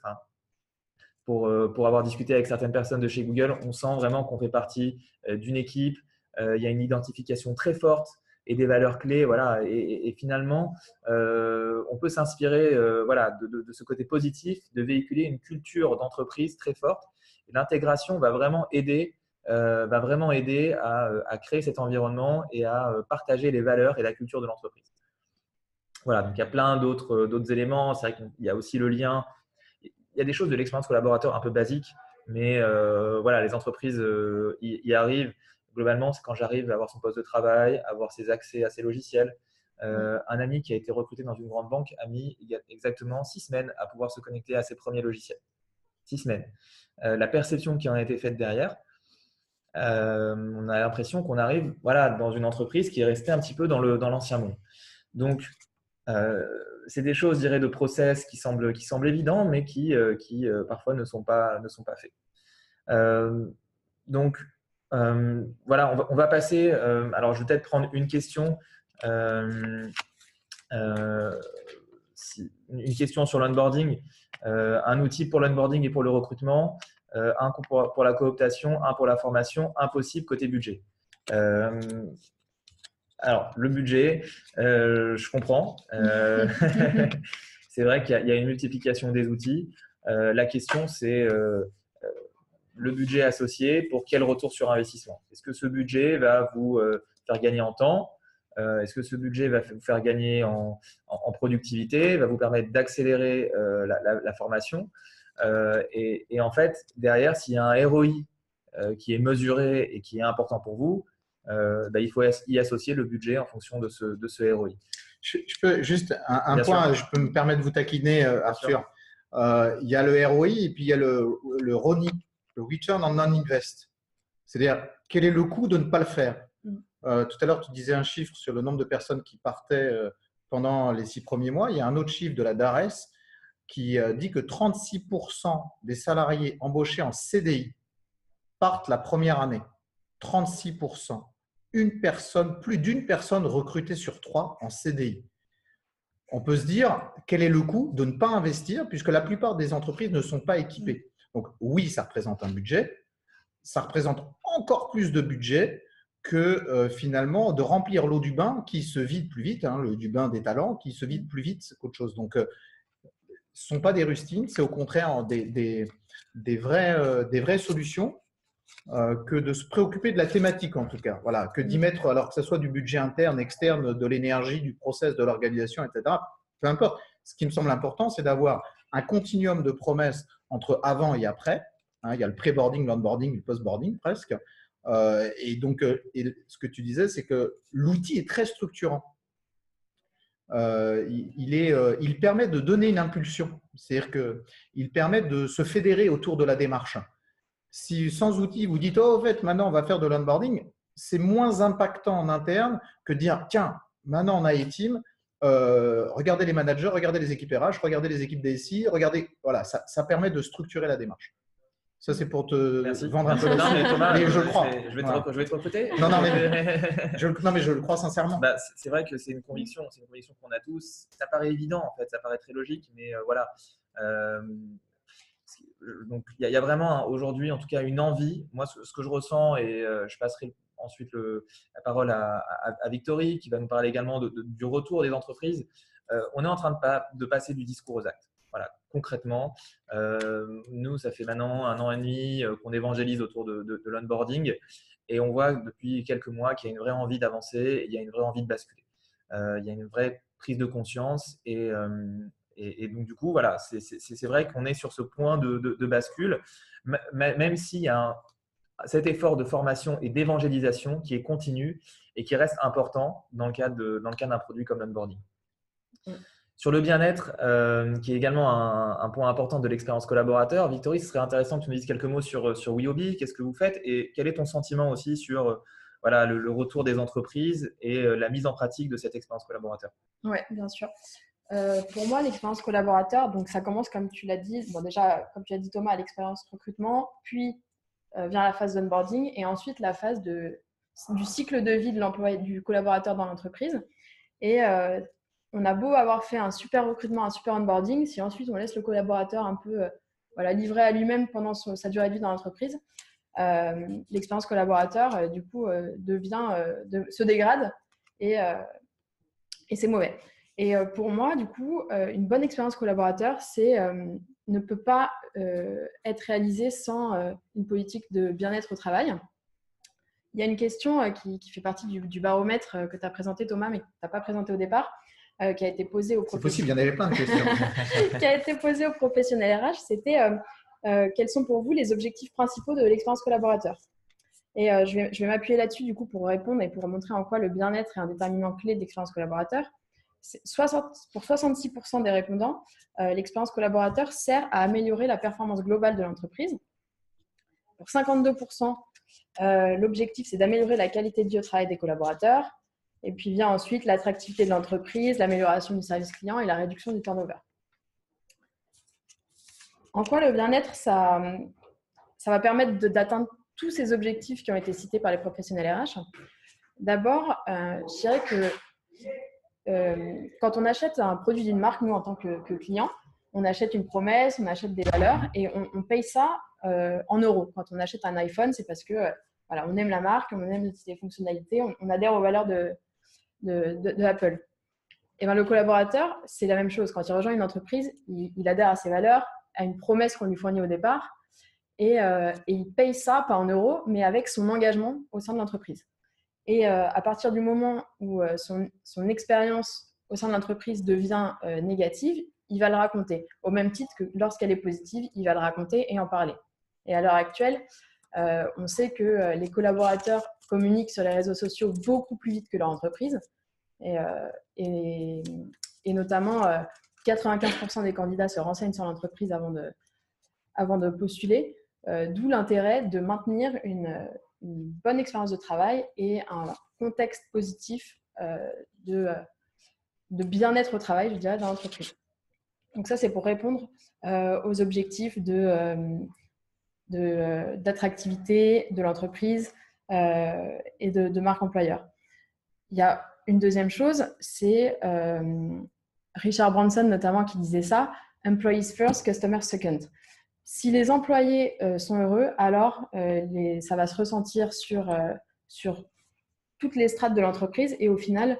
Speaker 1: pour avoir discuté avec certaines personnes de chez Google, on sent vraiment qu'on fait partie d'une équipe. Il y a une identification très forte et des valeurs clés. Voilà. Et finalement, on peut s'inspirer de ce côté positif, de véhiculer une culture d'entreprise très forte. Et l'intégration va vraiment aider à créer cet environnement et à partager les valeurs et la culture de l'entreprise. Voilà, donc il y a plein d'autres éléments. C'est vrai qu'il y a aussi le lien. Il y a des choses de l'expérience collaborateur un peu basiques, mais les entreprises y arrivent. Globalement, c'est quand j'arrive à avoir son poste de travail, à avoir ses accès à ses logiciels. Un ami qui a été recruté dans une grande banque a mis il y a exactement 6 semaines à pouvoir se connecter à ses premiers logiciels. 6 semaines. La perception qui en a été faite derrière, on a l'impression qu'on arrive dans une entreprise qui est restée un petit peu dans l'ancien monde. Donc, c'est des choses, je dirais, de process qui semblent évidents, mais qui parfois ne sont pas faits. On va passer. Alors, je vais peut-être prendre une question. Une question sur l'onboarding. Un outil pour l'onboarding et pour le recrutement, un pour la cooptation, un pour la formation, impossible côté budget. Alors, le budget, je comprends. C'est vrai qu'il y a une multiplication des outils. La question, c'est le budget associé pour quel retour sur investissement? Est-ce que ce budget va vous faire gagner en temps? Est-ce que ce budget va vous faire gagner en productivité, va vous permettre d'accélérer la formation? Et en fait, derrière, s'il y a un ROI qui est mesuré et qui est important pour vous, il faut y associer le budget en fonction de ce ROI.
Speaker 2: Je peux juste un point, je peux me permettre de vous taquiner, Arthur. Il y a le ROI et puis il y a le RONI, le Return on Non-Invest. C'est-à-dire, quel est le coût de ne pas le faire? Tout à l'heure, tu disais un chiffre sur le nombre de personnes qui partaient pendant les 6 premiers mois. Il y a un autre chiffre de la DARES qui dit que 36% des salariés embauchés en CDI partent la première année. 36%. Plus d'une personne recrutée sur 3 en CDI. On peut se dire, quel est le coût de ne pas investir puisque la plupart des entreprises ne sont pas équipées. Donc oui, ça représente un budget. Ça représente encore plus de budget que finalement de remplir l'eau du bain qui se vide plus vite, le du bain des talents qui se vide plus vite qu'autre chose. Donc, ce ne sont pas des rustines, c'est au contraire des vraies solutions. Que de se préoccuper de la thématique en tout cas, voilà, que d'y mettre, alors que ce soit du budget interne, externe, de l'énergie, du process, de l'organisation, etc. Peu importe. Ce qui me semble important, c'est d'avoir un continuum de promesses entre avant et après. Il y a le pré-boarding, l'onboarding, le post-boarding presque. Et donc, ce que tu disais, c'est que l'outil est très structurant. Il permet de donner une impulsion, c'est-à-dire qu'il permet de se fédérer autour de la démarche. Si sans outil, vous dites, oh, en fait, maintenant, on va faire de l'onboarding, c'est moins impactant en interne que de dire, tiens, maintenant, on a E-Team, regardez les managers, regardez les équipes RH, regardez les équipes DSI, regardez, voilà, ça permet de structurer la démarche. Ça, c'est pour te vendre un peu.
Speaker 1: Non, mais Thomas,
Speaker 2: je le crois.
Speaker 1: Je vais te recruter.
Speaker 2: Non, mais je le crois sincèrement.
Speaker 1: C'est vrai que c'est une conviction qu'on a tous. Ça paraît évident, en fait, ça paraît très logique, mais voilà. Donc, il y a vraiment aujourd'hui, en tout cas, une envie. Moi, ce que je ressens, et je passerai ensuite la parole à Victory, qui va nous parler également du retour des entreprises. On est en train de passer du discours aux actes. Voilà, concrètement, nous, ça fait maintenant 1 an et demi qu'on évangélise autour de l'onboarding et on voit depuis quelques mois qu'il y a une vraie envie d'avancer, il y a une vraie envie de basculer. Il y a une vraie prise de conscience et Et donc, du coup, voilà, c'est vrai qu'on est sur ce point de bascule, même s'il y a cet effort de formation et d'évangélisation qui est continu et qui reste important dans le cadre d'un produit comme l'onboarding. Sur le bien-être, qui est également un point important de l'expérience collaborateur, Victory, ce serait intéressant que tu nous dises quelques mots sur WeHobby, qu'est-ce que vous faites et quel est ton sentiment aussi sur voilà, le retour des entreprises et la mise en pratique de cette expérience collaborateur.
Speaker 3: Oui, bien sûr. Pour moi, l'expérience collaborateur, donc ça commence comme tu l'as dit, bon, déjà, comme tu as dit Thomas, à l'expérience recrutement, puis vient la phase d'onboarding et ensuite la phase du cycle de vie de l'employé, du collaborateur dans l'entreprise. Et on a beau avoir fait un super recrutement, un super onboarding, si ensuite on laisse le collaborateur un peu voilà, livré à lui-même pendant sa durée de vie dans l'entreprise, l'expérience collaborateur du coup se dégrade et c'est mauvais. Et pour moi, du coup, une bonne expérience collaborateur, ne peut pas être réalisée sans une politique de bien-être au travail. Il y a une question qui fait partie du baromètre que tu as présenté, Thomas, mais que tu n'as pas présenté au départ, qui a été posée aux
Speaker 2: professionnels. C'est possible, il y en avait plein de questions.
Speaker 3: Qui a été posée aux professionnels RH, c'était quels sont pour vous les objectifs principaux de l'expérience collaborateur ? Et je vais m'appuyer là-dessus du coup pour répondre et pour montrer en quoi le bien-être est un déterminant clé de l'expérience collaborateur. Pour 66% des répondants, l'expérience collaborateur sert à améliorer la performance globale de l'entreprise. Pour 52%, l'objectif, c'est d'améliorer la qualité de vie au travail des collaborateurs. Et puis vient ensuite l'attractivité de l'entreprise, l'amélioration du service client et la réduction du turnover. En quoi le bien-être, ça va permettre d'atteindre tous ces objectifs qui ont été cités par les professionnels RH. D'abord, je dirais que quand on achète un produit d'une marque, nous, en tant que client, on achète une promesse, on achète des valeurs et on paye ça en euros. Quand on achète un iPhone, c'est parce que voilà, on aime la marque, on aime les fonctionnalités, on adhère aux valeurs de Apple. Et bien, le collaborateur, c'est la même chose. Quand il rejoint une entreprise, il adhère à ses valeurs, à une promesse qu'on lui fournit au départ et il paye ça, pas en euros, mais avec son engagement au sein de l'entreprise. Et à partir du moment où son expérience au sein de l'entreprise devient négative, il va le raconter. Au même titre que lorsqu'elle est positive, il va le raconter et en parler. Et à l'heure actuelle, on sait que les collaborateurs communiquent sur les réseaux sociaux beaucoup plus vite que leur entreprise. Et notamment, 95% des candidats se renseignent sur l'entreprise avant de postuler, d'où l'intérêt de maintenir une bonne expérience de travail et un contexte positif de bien-être au travail, je dirais, dans l'entreprise. Donc ça, c'est pour répondre aux objectifs d'attractivité de l'entreprise et de marque employeur. Il y a une deuxième chose, c'est Richard Branson notamment qui disait ça, « Employees first, customers second ». Si les employés sont heureux, alors ça va se ressentir sur toutes les strates de l'entreprise et au final,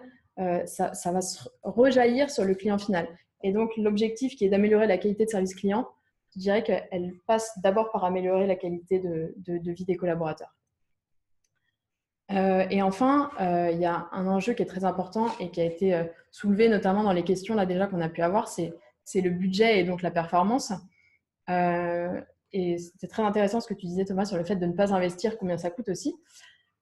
Speaker 3: ça va se rejaillir sur le client final. Et donc, l'objectif qui est d'améliorer la qualité de service client, je dirais qu'elle passe d'abord par améliorer la qualité de vie des collaborateurs. Et enfin, il y a un enjeu qui est très important et qui a été soulevé notamment dans les questions là déjà qu'on a pu avoir, c'est le budget et donc la performance. Et c'était très intéressant ce que tu disais, Thomas, sur le fait de ne pas investir, combien ça coûte aussi.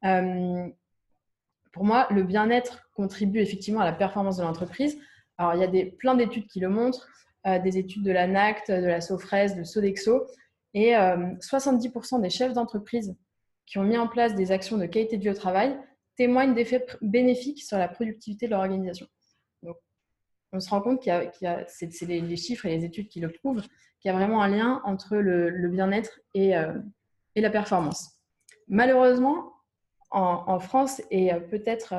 Speaker 3: Pour moi, le bien-être contribue effectivement à la performance de l'entreprise. Alors, il y a plein d'études qui le montrent, des études de la NACT, de la Sofres, de Sodexo. Et 70% des chefs d'entreprise qui ont mis en place des actions de qualité de vie au travail témoignent d'effets bénéfiques sur la productivité de leur organisation. Donc, on se rend compte c'est les chiffres et les études qui le prouvent, qu'il y a vraiment un lien entre le bien-être et la performance. Malheureusement, en France, et peut-être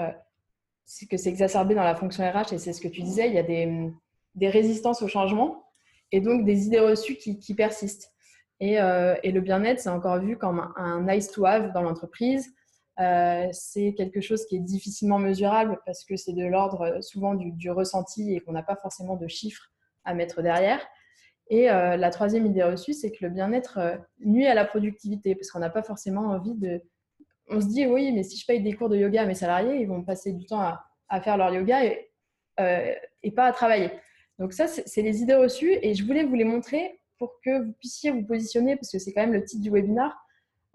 Speaker 3: que c'est exacerbé dans la fonction RH, et c'est ce que tu disais, il y a des résistances au changement et donc des idées reçues qui persistent. Et le bien-être, c'est encore vu comme un nice to have dans l'entreprise. C'est quelque chose qui est difficilement mesurable parce que c'est de l'ordre souvent du ressenti et qu'on n'a pas forcément de chiffres à mettre derrière. Et la troisième idée reçue, c'est que le bien-être nuit à la productivité parce qu'on n'a pas forcément envie de... On se dit, oui, mais si je paye des cours de yoga à mes salariés, ils vont passer du temps à faire leur yoga et pas à travailler. Donc ça, c'est les idées reçues et je voulais vous les montrer pour que vous puissiez vous positionner, parce que c'est quand même le titre du webinaire,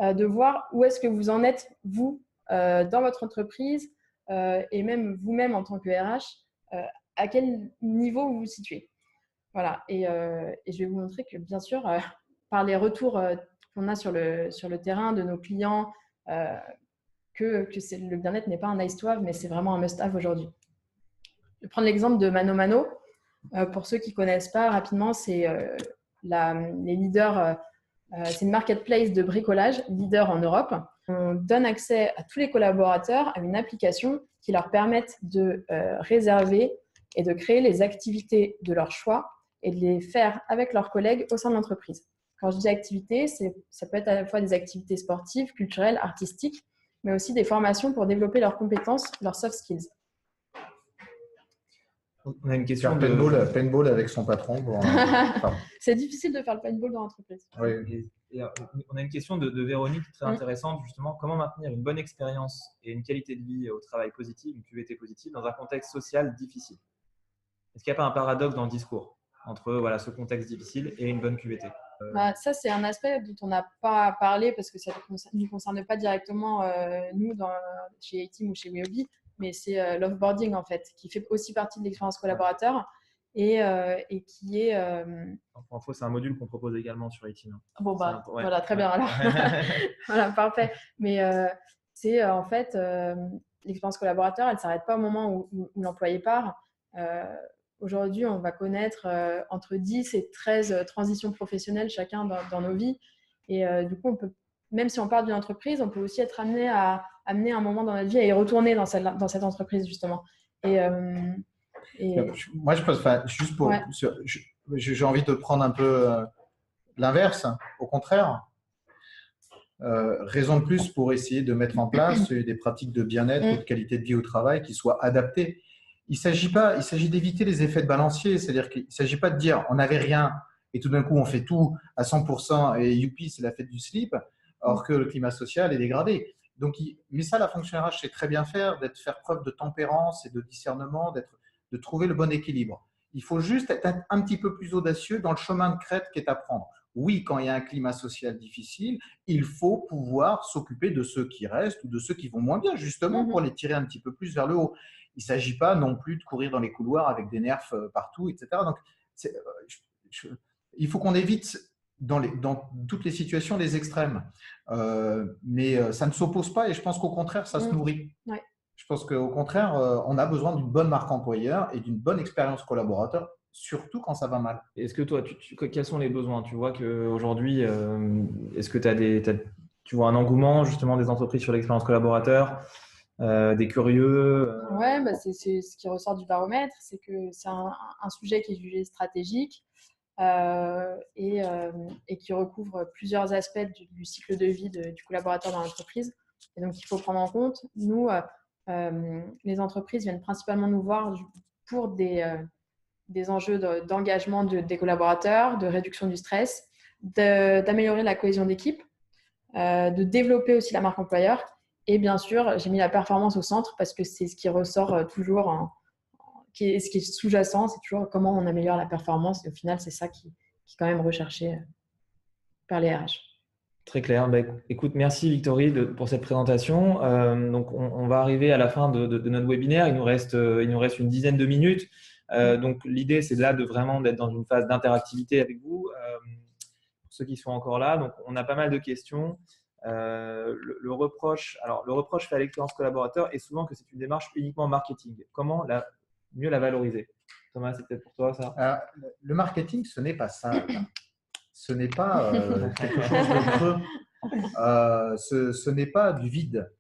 Speaker 3: de voir où est-ce que vous en êtes, vous, dans votre entreprise et même vous-même en tant que RH, à quel niveau vous vous situez. Voilà. Et je vais vous montrer que, bien sûr, par les retours qu'on a sur le terrain de nos clients, que le bien-être n'est pas un nice to have, mais c'est vraiment un must-have aujourd'hui. Je vais prendre l'exemple de Mano Mano. Pour ceux qui ne connaissent pas, rapidement, c'est les leaders, c'est une marketplace de bricolage, leader en Europe. On donne accès à tous les collaborateurs à une application qui leur permette de réserver et de créer les activités de leur choix et de les faire avec leurs collègues au sein de l'entreprise. Quand je dis activités, ça peut être à la fois des activités sportives, culturelles, artistiques, mais aussi des formations pour développer leurs compétences, leurs soft skills.
Speaker 1: On a une question
Speaker 2: paintball avec son patron.
Speaker 3: C'est difficile de faire le paintball dans l'entreprise.
Speaker 1: Oui. On a une question de Véronique très intéressante, justement. Comment maintenir une bonne expérience et une qualité de vie au travail positive, une QVT positive, dans un contexte social difficile? Est-ce qu'il n'y a pas un paradoxe dans le discours entre ce contexte difficile et une bonne QVT?
Speaker 3: Ça, c'est un aspect dont on n'a pas parlé parce que ça ne nous concerne pas directement nous chez A-Team ou chez WeHobby, mais c'est l'offboarding en fait, qui fait aussi partie de l'expérience collaborateur et qui est…
Speaker 1: Pour info, c'est un module qu'on propose également sur A-Team.
Speaker 3: Bon, voilà, très bien alors. Voilà, parfait. Mais c'est en fait, l'expérience collaborateur, elle ne s'arrête pas au moment où l'employé part. Aujourd'hui, on va connaître entre 10 et 13 transitions professionnelles chacun dans nos vies. Et du coup, même si on part d'une entreprise, on peut aussi être amené à amener un moment dans notre vie à y retourner dans cette entreprise, justement.
Speaker 2: Moi, je pense, juste pour… Ouais. J'ai envie de prendre un peu l'inverse. Au contraire, raison de plus pour essayer de mettre en place des pratiques de bien-être ou de qualité de vie au travail qui soient adaptées. Il s'agit d'éviter les effets de balancier, c'est-à-dire qu'il ne s'agit pas de dire on n'avait rien et tout d'un coup on fait tout à 100% et youpi, c'est la fête du slip, alors que le climat social est dégradé. Donc, mais ça, la fonction RH sait très bien faire preuve de tempérance et de discernement, de trouver le bon équilibre. Il faut juste être un petit peu plus audacieux dans le chemin de crête qui est à prendre. Oui, quand il y a un climat social difficile, il faut pouvoir s'occuper de ceux qui restent ou de ceux qui vont moins bien, justement, pour les tirer un petit peu plus vers le haut. Il ne s'agit pas non plus de courir dans les couloirs avec des nerfs partout, etc. Donc, il faut qu'on évite dans toutes les situations les extrêmes. Mais ça ne s'oppose pas et je pense qu'au contraire, ça se nourrit.
Speaker 3: Ouais.
Speaker 2: Je pense qu'au contraire, on a besoin d'une bonne marque employeur et d'une bonne expérience collaborateur, surtout quand ça va mal.
Speaker 1: Est-ce que toi, quels sont les besoins? Tu vois qu'aujourd'hui, est-ce que tu vois un engouement justement des entreprises sur l'expérience collaborateur, des curieux?
Speaker 3: Ouais, c'est ce qui ressort du baromètre, c'est que c'est un sujet qui est jugé stratégique et qui recouvre plusieurs aspects du cycle de vie du collaborateur dans l'entreprise. Et donc, il faut prendre en compte, nous, les entreprises viennent principalement nous voir pour des enjeux d'engagement des collaborateurs, de réduction du stress, d'améliorer la cohésion d'équipe, de développer aussi la marque employeur. Et bien sûr, j'ai mis la performance au centre parce que c'est ce qui ressort toujours, ce qui est sous-jacent, c'est toujours comment on améliore la performance. Et au final, c'est ça qui est quand même recherché par les RH.
Speaker 1: Très clair. Écoute, merci Victory pour cette présentation. Donc, on va arriver à la fin de notre webinaire. Il nous reste une dizaine de minutes. Donc, l'idée, c'est là d'être dans une phase d'interactivité avec vous, pour ceux qui sont encore là. Donc, on a pas mal de questions. Le reproche fait à l'expérience collaborateur est souvent que c'est une démarche uniquement marketing. Comment mieux la valoriser? Thomas, c'est peut-être pour toi ça.
Speaker 2: Le marketing, ce n'est pas ça. Ce n'est pas quelque chose de creux. Ce n'est pas du vide.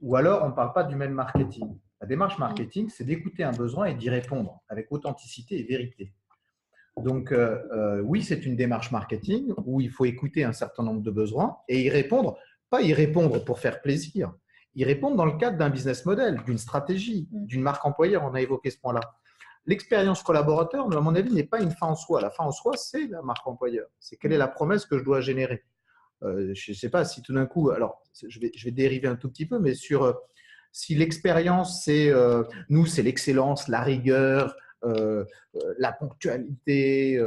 Speaker 2: Ou alors, on ne parle pas du même marketing. La démarche marketing, c'est d'écouter un besoin et d'y répondre avec authenticité et vérité. Donc, oui, c'est une démarche marketing où il faut écouter un certain nombre de besoins et y répondre, pas y répondre pour faire plaisir, y répondre dans le cadre d'un business model, d'une stratégie, d'une marque employeur. On a évoqué ce point-là. L'expérience collaborateur, à mon avis, n'est pas une fin en soi. La fin en soi, c'est la marque employeur. C'est quelle est la promesse que je dois générer. Je ne sais pas si tout d'un coup, alors je vais dériver un tout petit peu, mais si l'expérience, c'est l'excellence, la rigueur, la ponctualité,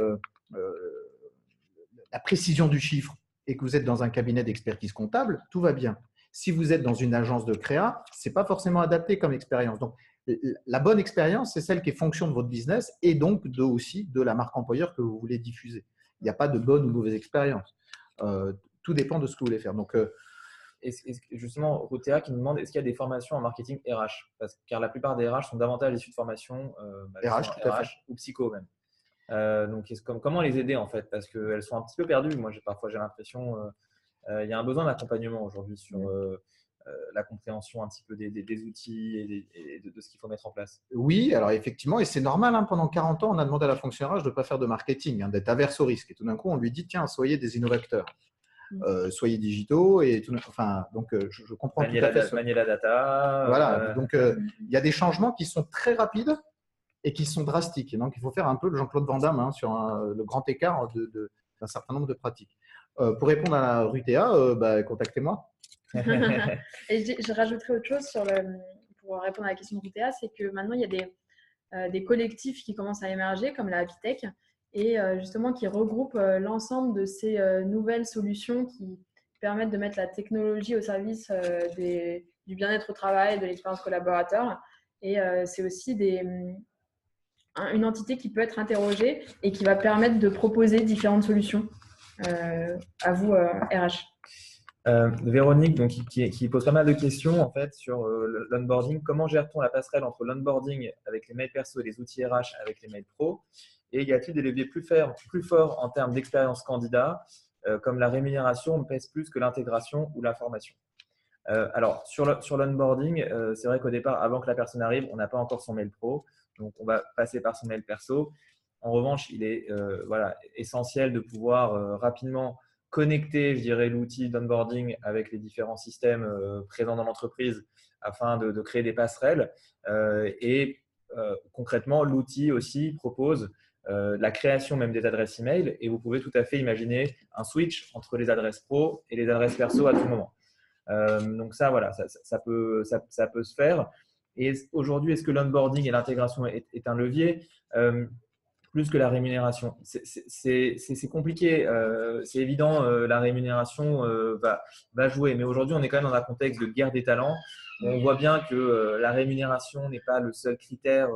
Speaker 2: la précision du chiffre, et que vous êtes dans un cabinet d'expertise comptable, tout va bien. Si vous êtes dans une agence de créa, ce n'est pas forcément adapté comme expérience. Donc, la bonne expérience, c'est celle qui est fonction de votre business et donc aussi de la marque employeur que vous voulez diffuser. Il n'y a pas de bonne ou mauvaise expérience. Tout dépend de ce que vous voulez faire. Donc,
Speaker 1: justement, Routea qui nous demande est-ce qu'il y a des formations en marketing RH car la plupart des RH sont davantage issus de formations
Speaker 2: RH, tout à fait.
Speaker 1: ou psycho même. Donc, comment les aider en fait parce qu'elles sont un petit peu perdues. Moi, parfois, j'ai l'impression il y a un besoin d'accompagnement aujourd'hui sur la compréhension un petit peu des outils et de ce qu'il faut mettre en place.
Speaker 2: Oui, alors effectivement, et c'est normal, hein, pendant 40 ans, on a demandé à la fonction RH de ne pas faire de marketing, hein, d'être averse au risque. Et tout d'un coup, on lui dit, tiens, soyez des innovateurs, soyez digitaux. Et donc, je comprends tout à fait.
Speaker 1: Manier la data.
Speaker 2: Voilà, donc il y a des changements qui sont très rapides et qui sont drastiques. Et donc, il faut faire un peu le Jean-Claude Van Damme sur le grand écart d'un certain nombre de pratiques. Pour répondre à Routea, contactez-moi.
Speaker 3: Et je rajouterais autre chose pour répondre à la question de Routea, c'est que maintenant, il y a des collectifs qui commencent à émerger, comme la Happy Tech, et justement qui regroupent l'ensemble de ces nouvelles solutions qui permettent de mettre la technologie au service du bien-être au travail, de l'expérience collaborateur. Et c'est aussi une entité qui peut être interrogée et qui va permettre de proposer différentes solutions à vous, RH.
Speaker 1: Véronique, donc, qui pose pas mal de questions en fait sur l'onboarding. Comment gère-t-on la passerelle entre l'onboarding avec les mails perso et les outils RH avec les mails pro? Et y a-t-il des leviers plus forts en termes d'expérience candidat, comme la rémunération pèse plus que l'intégration ou la formation? Alors, sur l'onboarding, c'est vrai qu'au départ, avant que la personne arrive, on n'a pas encore son mail pro. Donc, on va passer par son mail perso. En revanche, il est essentiel de pouvoir rapidement connecter, je dirais, l'outil d'onboarding avec les différents systèmes présents dans l'entreprise afin de créer des passerelles. Concrètement, l'outil aussi propose la création même des adresses email et vous pouvez tout à fait imaginer un switch entre les adresses pro et les adresses perso à tout moment. Donc ça, voilà, ça peut se faire. Et aujourd'hui, est-ce que l'onboarding et l'intégration est un levier plus que la rémunération? C'est compliqué. C'est évident, la rémunération va jouer. Mais aujourd'hui, on est quand même dans un contexte de guerre des talents. On voit bien que la rémunération n'est pas le seul critère.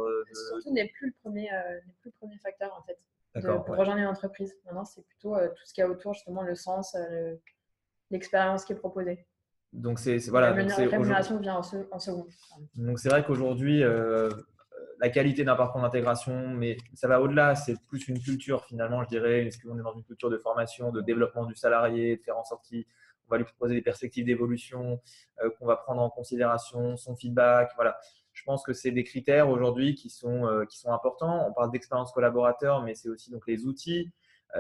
Speaker 3: Surtout n'est plus le premier facteur en fait pour
Speaker 1: ouais.
Speaker 3: rejoindre une entreprise. Maintenant, c'est plutôt tout ce qu'il y a autour, justement, le sens, l'expérience qui est proposée.
Speaker 1: Donc,
Speaker 3: la rémunération vient en second.
Speaker 1: Donc, c'est vrai qu'aujourd'hui, la qualité d'un parcours d'intégration, mais ça va au-delà, c'est plus une culture finalement, je dirais. Est-ce qu'on est dans une culture de formation, de développement du salarié, de faire en sorte qu'on va lui proposer des perspectives d'évolution, qu'on va prendre en considération son feedback. Voilà. Je pense que c'est des critères aujourd'hui qui sont importants. On parle d'expérience collaborateur, mais c'est aussi donc les outils.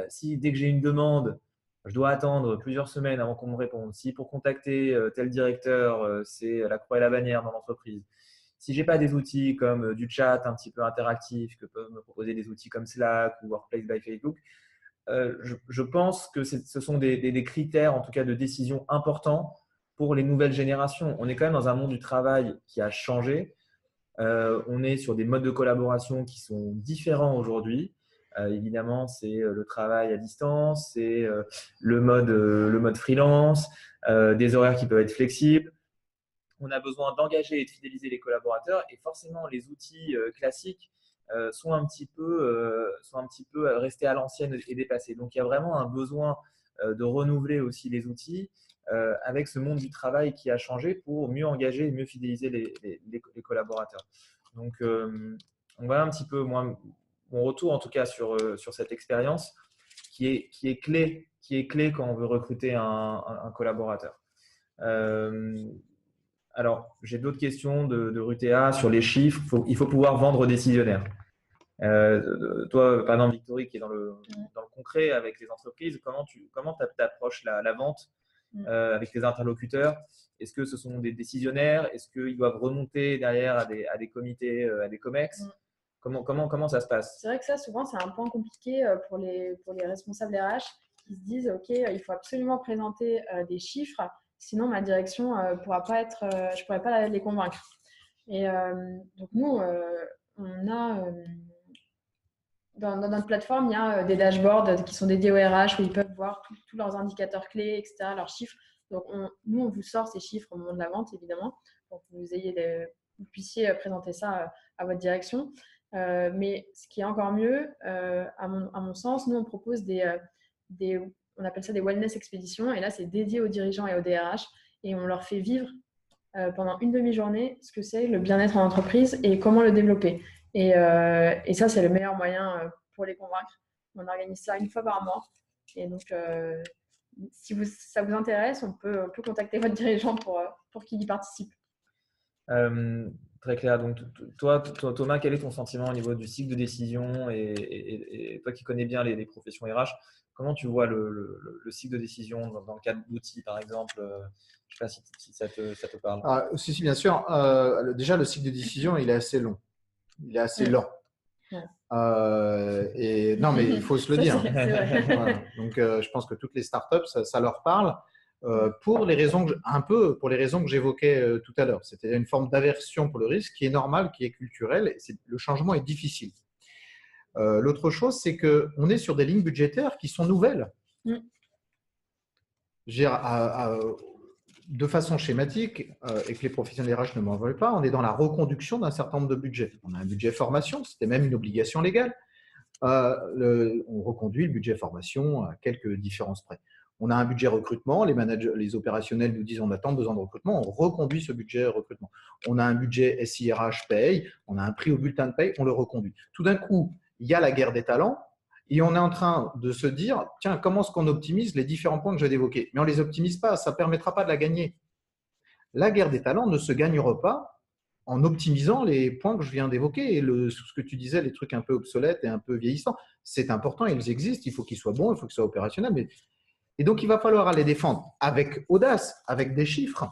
Speaker 1: Si dès que j'ai une demande, je dois attendre plusieurs semaines avant qu'on me réponde. Si pour contacter tel directeur, c'est la croix et la bannière dans l'entreprise. Si je n'ai pas des outils comme du chat un petit peu interactif que peuvent me proposer des outils comme Slack ou Workplace by Facebook, je pense que ce sont des critères, en tout cas de décision importants pour les nouvelles générations. On est quand même dans un monde du travail qui a changé. On est sur des modes de collaboration qui sont différents aujourd'hui. Évidemment, c'est le travail à distance, c'est le mode freelance, des horaires qui peuvent être flexibles. On a besoin d'engager et de fidéliser les collaborateurs et forcément les outils classiques sont un petit peu restés à l'ancienne et dépassés. Donc il y a vraiment un besoin de renouveler aussi les outils avec ce monde du travail qui a changé pour mieux engager et mieux fidéliser les collaborateurs. Donc voilà un petit peu mon retour en tout cas sur cette expérience qui est clé quand on veut recruter un collaborateur. Alors, j'ai d'autres questions de Rutea sur les chiffres. Il faut pouvoir vendre aux décisionnaires. Toi, par exemple, Victory, qui est dans le concret avec les entreprises, comment tu approches la vente avec tes interlocuteurs? Est-ce que ce sont des décisionnaires? Est-ce qu'ils doivent remonter derrière à des comités, à des COMEX? Comment ça se passe?
Speaker 3: C'est vrai que ça, souvent, c'est un point compliqué pour les responsables RH qui se disent « Ok, il faut absolument présenter des chiffres. Sinon, ma direction je ne pourrais pas les convaincre. » Et donc, nous, on a dans notre plateforme, il y a des dashboards qui sont dédiés au RH où ils peuvent voir tous leurs indicateurs clés, etc., leurs chiffres. Donc, nous, on vous sort ces chiffres au moment de la vente, évidemment, pour que vous puissiez présenter ça à votre direction. Mais ce qui est encore mieux, à mon sens, nous, on propose on appelle ça des wellness expéditions. Et là, c'est dédié aux dirigeants et aux DRH. Et on leur fait vivre pendant une demi-journée ce que c'est le bien-être en entreprise et comment le développer. Et ça, c'est le meilleur moyen pour les convaincre. On organise ça une fois par mois. Et donc, si ça vous intéresse, on peut contacter votre dirigeant pour qu'il y participe.
Speaker 1: Très clair. Donc, toi, Thomas, quel est ton sentiment au niveau du cycle de décision et toi qui connais bien les professions RH, comment tu vois le cycle de décision dans le cadre d'outils, par exemple? Je ne sais pas si ça te parle.
Speaker 2: Si, bien sûr. Déjà, le cycle de décision, il est assez long. Il est assez lent.
Speaker 3: Ouais.
Speaker 2: Non, mais il faut se le dire.
Speaker 3: C'est vrai.
Speaker 2: Voilà. Donc, je pense que toutes les startups, ça leur parle pour les raisons que j'évoquais tout à l'heure. C'était une forme d'aversion pour le risque qui est normale, qui est culturelle. Le changement est difficile. L'autre chose, c'est qu'on est sur des lignes budgétaires qui sont nouvelles. De façon schématique, et que les professionnels RH ne m'en veulent pas, on est dans la reconduction d'un certain nombre de budgets. On a un budget formation, c'était même une obligation légale. On reconduit le budget formation à quelques différences près. On a un budget recrutement, les managers, les opérationnels nous disent on a tant besoin de recrutement, on reconduit ce budget recrutement. On a un budget SIRH paye, on a un prix au bulletin de paye, on le reconduit. Tout d'un coup, il y a la guerre des talents. Et on est en train de se dire, tiens, comment est-ce qu'on optimise les différents points que j'ai évoqués? Mais on ne les optimise pas, ça ne permettra pas de la gagner. La guerre des talents ne se gagnera pas en optimisant les points que je viens d'évoquer. Et ce que tu disais, les trucs un peu obsolètes et un peu vieillissants, c'est important, ils existent, il faut qu'ils soient bons, il faut qu'ils soient opérationnels. Et donc, il va falloir les défendre avec audace, avec des chiffres.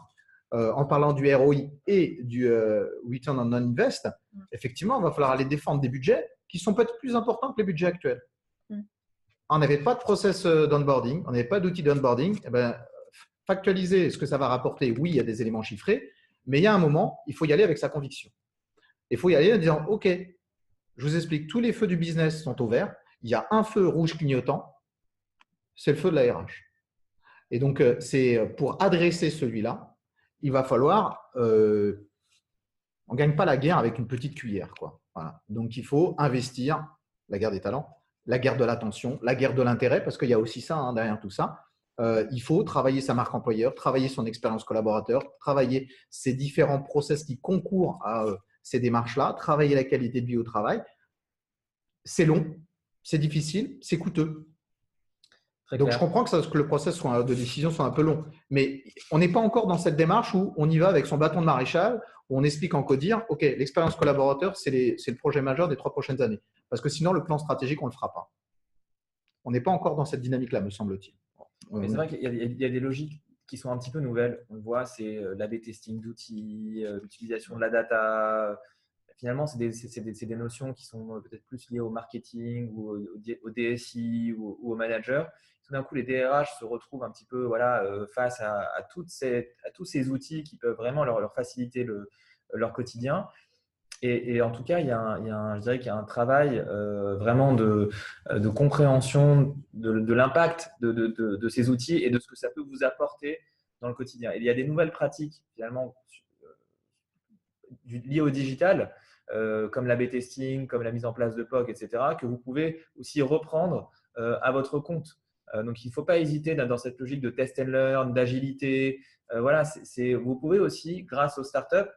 Speaker 2: En parlant du ROI et du Return on Non-Invest, effectivement, il va falloir aller défendre des budgets qui sont peut-être plus importants que les budgets actuels. On n'avait pas de process d'onboarding, on n'avait pas d'outil d'onboarding. Factualiser ce que ça va rapporter, oui, il y a des éléments chiffrés, mais il y a un moment, il faut y aller avec sa conviction. Il faut y aller en disant, OK, je vous explique, tous les feux du business sont au vert, il y a un feu rouge clignotant, c'est le feu de la RH. Et donc, c'est pour adresser celui-là, il va falloir, on ne gagne pas la guerre avec une petite cuillère, quoi. Voilà. Donc, il faut investir la guerre des talents, la guerre de l'attention, la guerre de l'intérêt, parce qu'il y a aussi ça derrière tout ça. Il faut travailler sa marque employeur, travailler son expérience collaborateur, travailler ces différents process qui concourent à ces démarches-là, travailler la qualité de vie au travail. C'est long, c'est difficile, c'est coûteux. Donc, je comprends que le process de décision soit un peu long, mais on n'est pas encore dans cette démarche où on y va avec son bâton de maréchal, où on explique en codir, OK, l'expérience collaborateur, c'est le projet majeur des 3 prochaines années. Parce que sinon, le plan stratégique, on ne le fera pas. On n'est pas encore dans cette dynamique-là, me semble-t-il.
Speaker 1: Mais c'est vrai qu'il y a des logiques qui sont un petit peu nouvelles. On le voit, c'est l'A/B testing d'outils, l'utilisation de la data. Finalement, c'est des notions qui sont peut-être plus liées au marketing ou au DSI ou au manager. Tout d'un coup, les DRH se retrouvent un petit peu face à tous ces outils qui peuvent vraiment leur faciliter leur quotidien. Et en tout cas, je dirais qu'il y a un travail vraiment de compréhension de l'impact de ces outils et de ce que ça peut vous apporter dans le quotidien. Et il y a des nouvelles pratiques finalement liées au digital, comme l'A/B testing, comme la mise en place de POC, etc., que vous pouvez aussi reprendre à votre compte. Donc, il ne faut pas hésiter dans cette logique de test and learn, d'agilité. Vous pouvez aussi, grâce aux startups,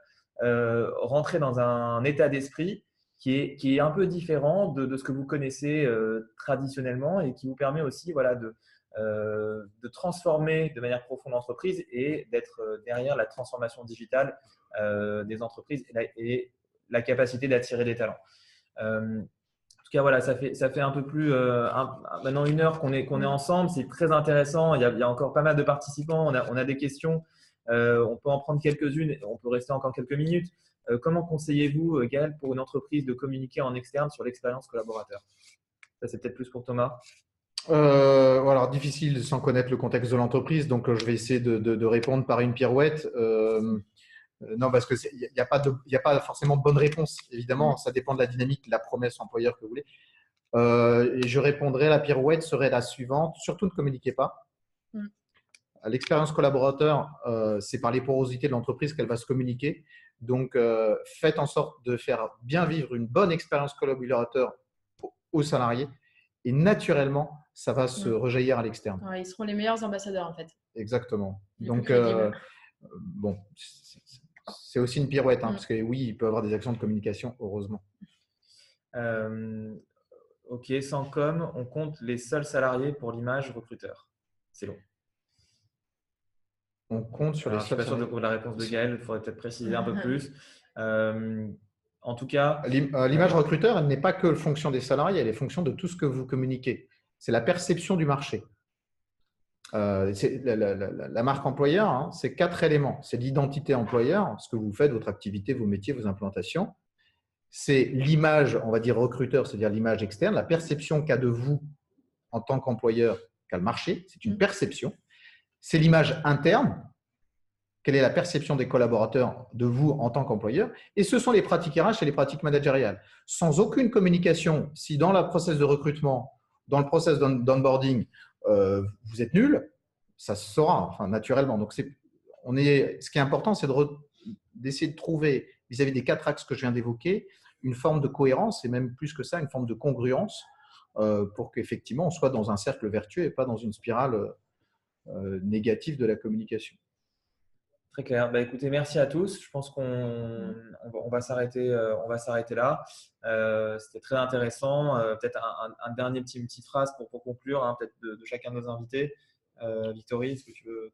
Speaker 1: rentrer dans un état d'esprit qui est un peu différent de ce que vous connaissez traditionnellement et qui vous permet aussi de transformer de manière profonde l'entreprise et d'être derrière la transformation digitale des entreprises et la capacité d'attirer des talents. En tout cas, ça fait un peu plus maintenant 1 heure qu'on est ensemble. C'est très intéressant. Il y a encore pas mal de participants. On a des questions. On peut en prendre quelques-unes. On peut rester encore quelques minutes. Comment conseillez-vous, Gaël, pour une entreprise de communiquer en externe sur l'expérience collaborateur? Ça, c'est peut-être plus pour Thomas.
Speaker 2: Alors, difficile sans connaître le contexte de l'entreprise. Donc, je vais essayer de répondre par une pirouette. Non, parce qu'il n'y a pas forcément de bonne réponse. Évidemment, ça dépend de la dynamique, de la promesse employeur que vous voulez. Et je répondrai, la pirouette serait la suivante. Surtout ne communiquez pas. L'expérience collaborateur, c'est par les porosités de l'entreprise qu'elle va se communiquer. Donc, faites en sorte de faire bien vivre une bonne expérience collaborateur aux salariés. Et naturellement, ça va se rejaillir à l'externe.
Speaker 3: Ouais, ils seront les meilleurs ambassadeurs, en fait.
Speaker 2: Exactement.
Speaker 3: Les
Speaker 2: Donc,
Speaker 3: plus crédibles.
Speaker 2: bon, c'est aussi une pirouette, parce que oui, il peut y avoir des actions de communication, heureusement.
Speaker 1: Ok, sans com, on compte les seuls salariés pour l'image recruteur. C'est long.
Speaker 2: On compte sur les
Speaker 1: Je ne suis pas sûr de la réponse de Gaël, il faudrait peut-être préciser un peu plus. En tout cas…
Speaker 2: L'image recruteur, elle n'est pas que fonction des salariés, elle est fonction de tout ce que vous communiquez. C'est la perception du marché. La marque employeur, c'est 4 éléments. C'est l'identité employeur, ce que vous faites, votre activité, vos métiers, vos implantations. C'est l'image, on va dire recruteur, c'est-à-dire l'image externe, la perception qu'a de vous en tant qu'employeur qu'a le marché. C'est une perception. C'est l'image interne. Quelle est la perception des collaborateurs de vous en tant qu'employeur? Et ce sont les pratiques RH et les pratiques managériales. Sans aucune communication, si dans le process de recrutement, dans le process d'onboarding, vous êtes nul, ça se saura, naturellement. Donc, ce qui est important, c'est d'essayer de trouver, vis-à-vis des 4 axes que je viens d'évoquer, une forme de cohérence et même plus que ça, une forme de congruence pour qu'effectivement, on soit dans un cercle vertueux et pas dans une spirale négative de la communication.
Speaker 1: Très clair. Écoutez, merci à tous. Je pense qu'on va s'arrêter là. C'était très intéressant. Peut-être un dernier petite phrase pour conclure, peut-être de chacun de nos invités. Victory, est-ce que tu veux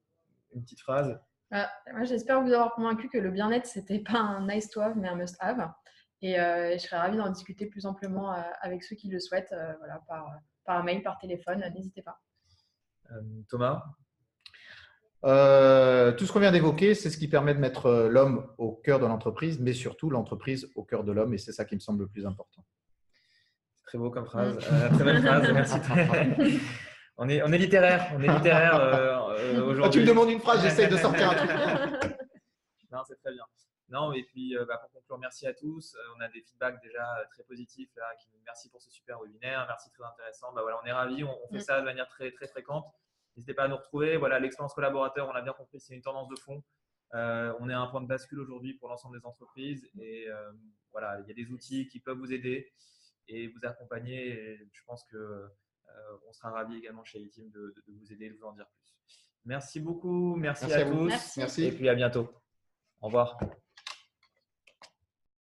Speaker 1: une petite phrase?
Speaker 3: Moi, j'espère vous avoir convaincu que le bien-être, ce n'était pas un nice to have, mais un must have. Et je serais ravie d'en discuter plus amplement avec ceux qui le souhaitent, par mail, par téléphone. N'hésitez pas.
Speaker 1: Thomas?
Speaker 2: Tout ce qu'on vient d'évoquer, c'est ce qui permet de mettre l'homme au cœur de l'entreprise, mais surtout l'entreprise au cœur de l'homme, et c'est ça qui me semble le plus important.
Speaker 1: Très beau comme phrase, très belle phrase, merci. On est littéraire, aujourd'hui.
Speaker 2: Tu me demandes une phrase, j'essaye de sortir un truc.
Speaker 1: Non, c'est très bien. Non, et puis pour conclure, merci à tous. On a des feedbacks déjà très positifs là. Merci pour ce super webinaire, merci, très intéressant. Voilà, on est ravis, on fait ça de manière très très fréquente. N'hésitez pas à nous retrouver. Voilà, l'expérience collaborateur, on l'a bien compris, c'est une tendance de fond. On est à un point de bascule aujourd'hui pour l'ensemble des entreprises. Et voilà, il y a des outils qui peuvent vous aider et vous accompagner. Et je pense qu'on sera ravis également chez iTeam de vous aider, de vous en dire plus. Merci beaucoup. Merci à tous.
Speaker 3: Merci.
Speaker 1: Et puis à bientôt. Au revoir.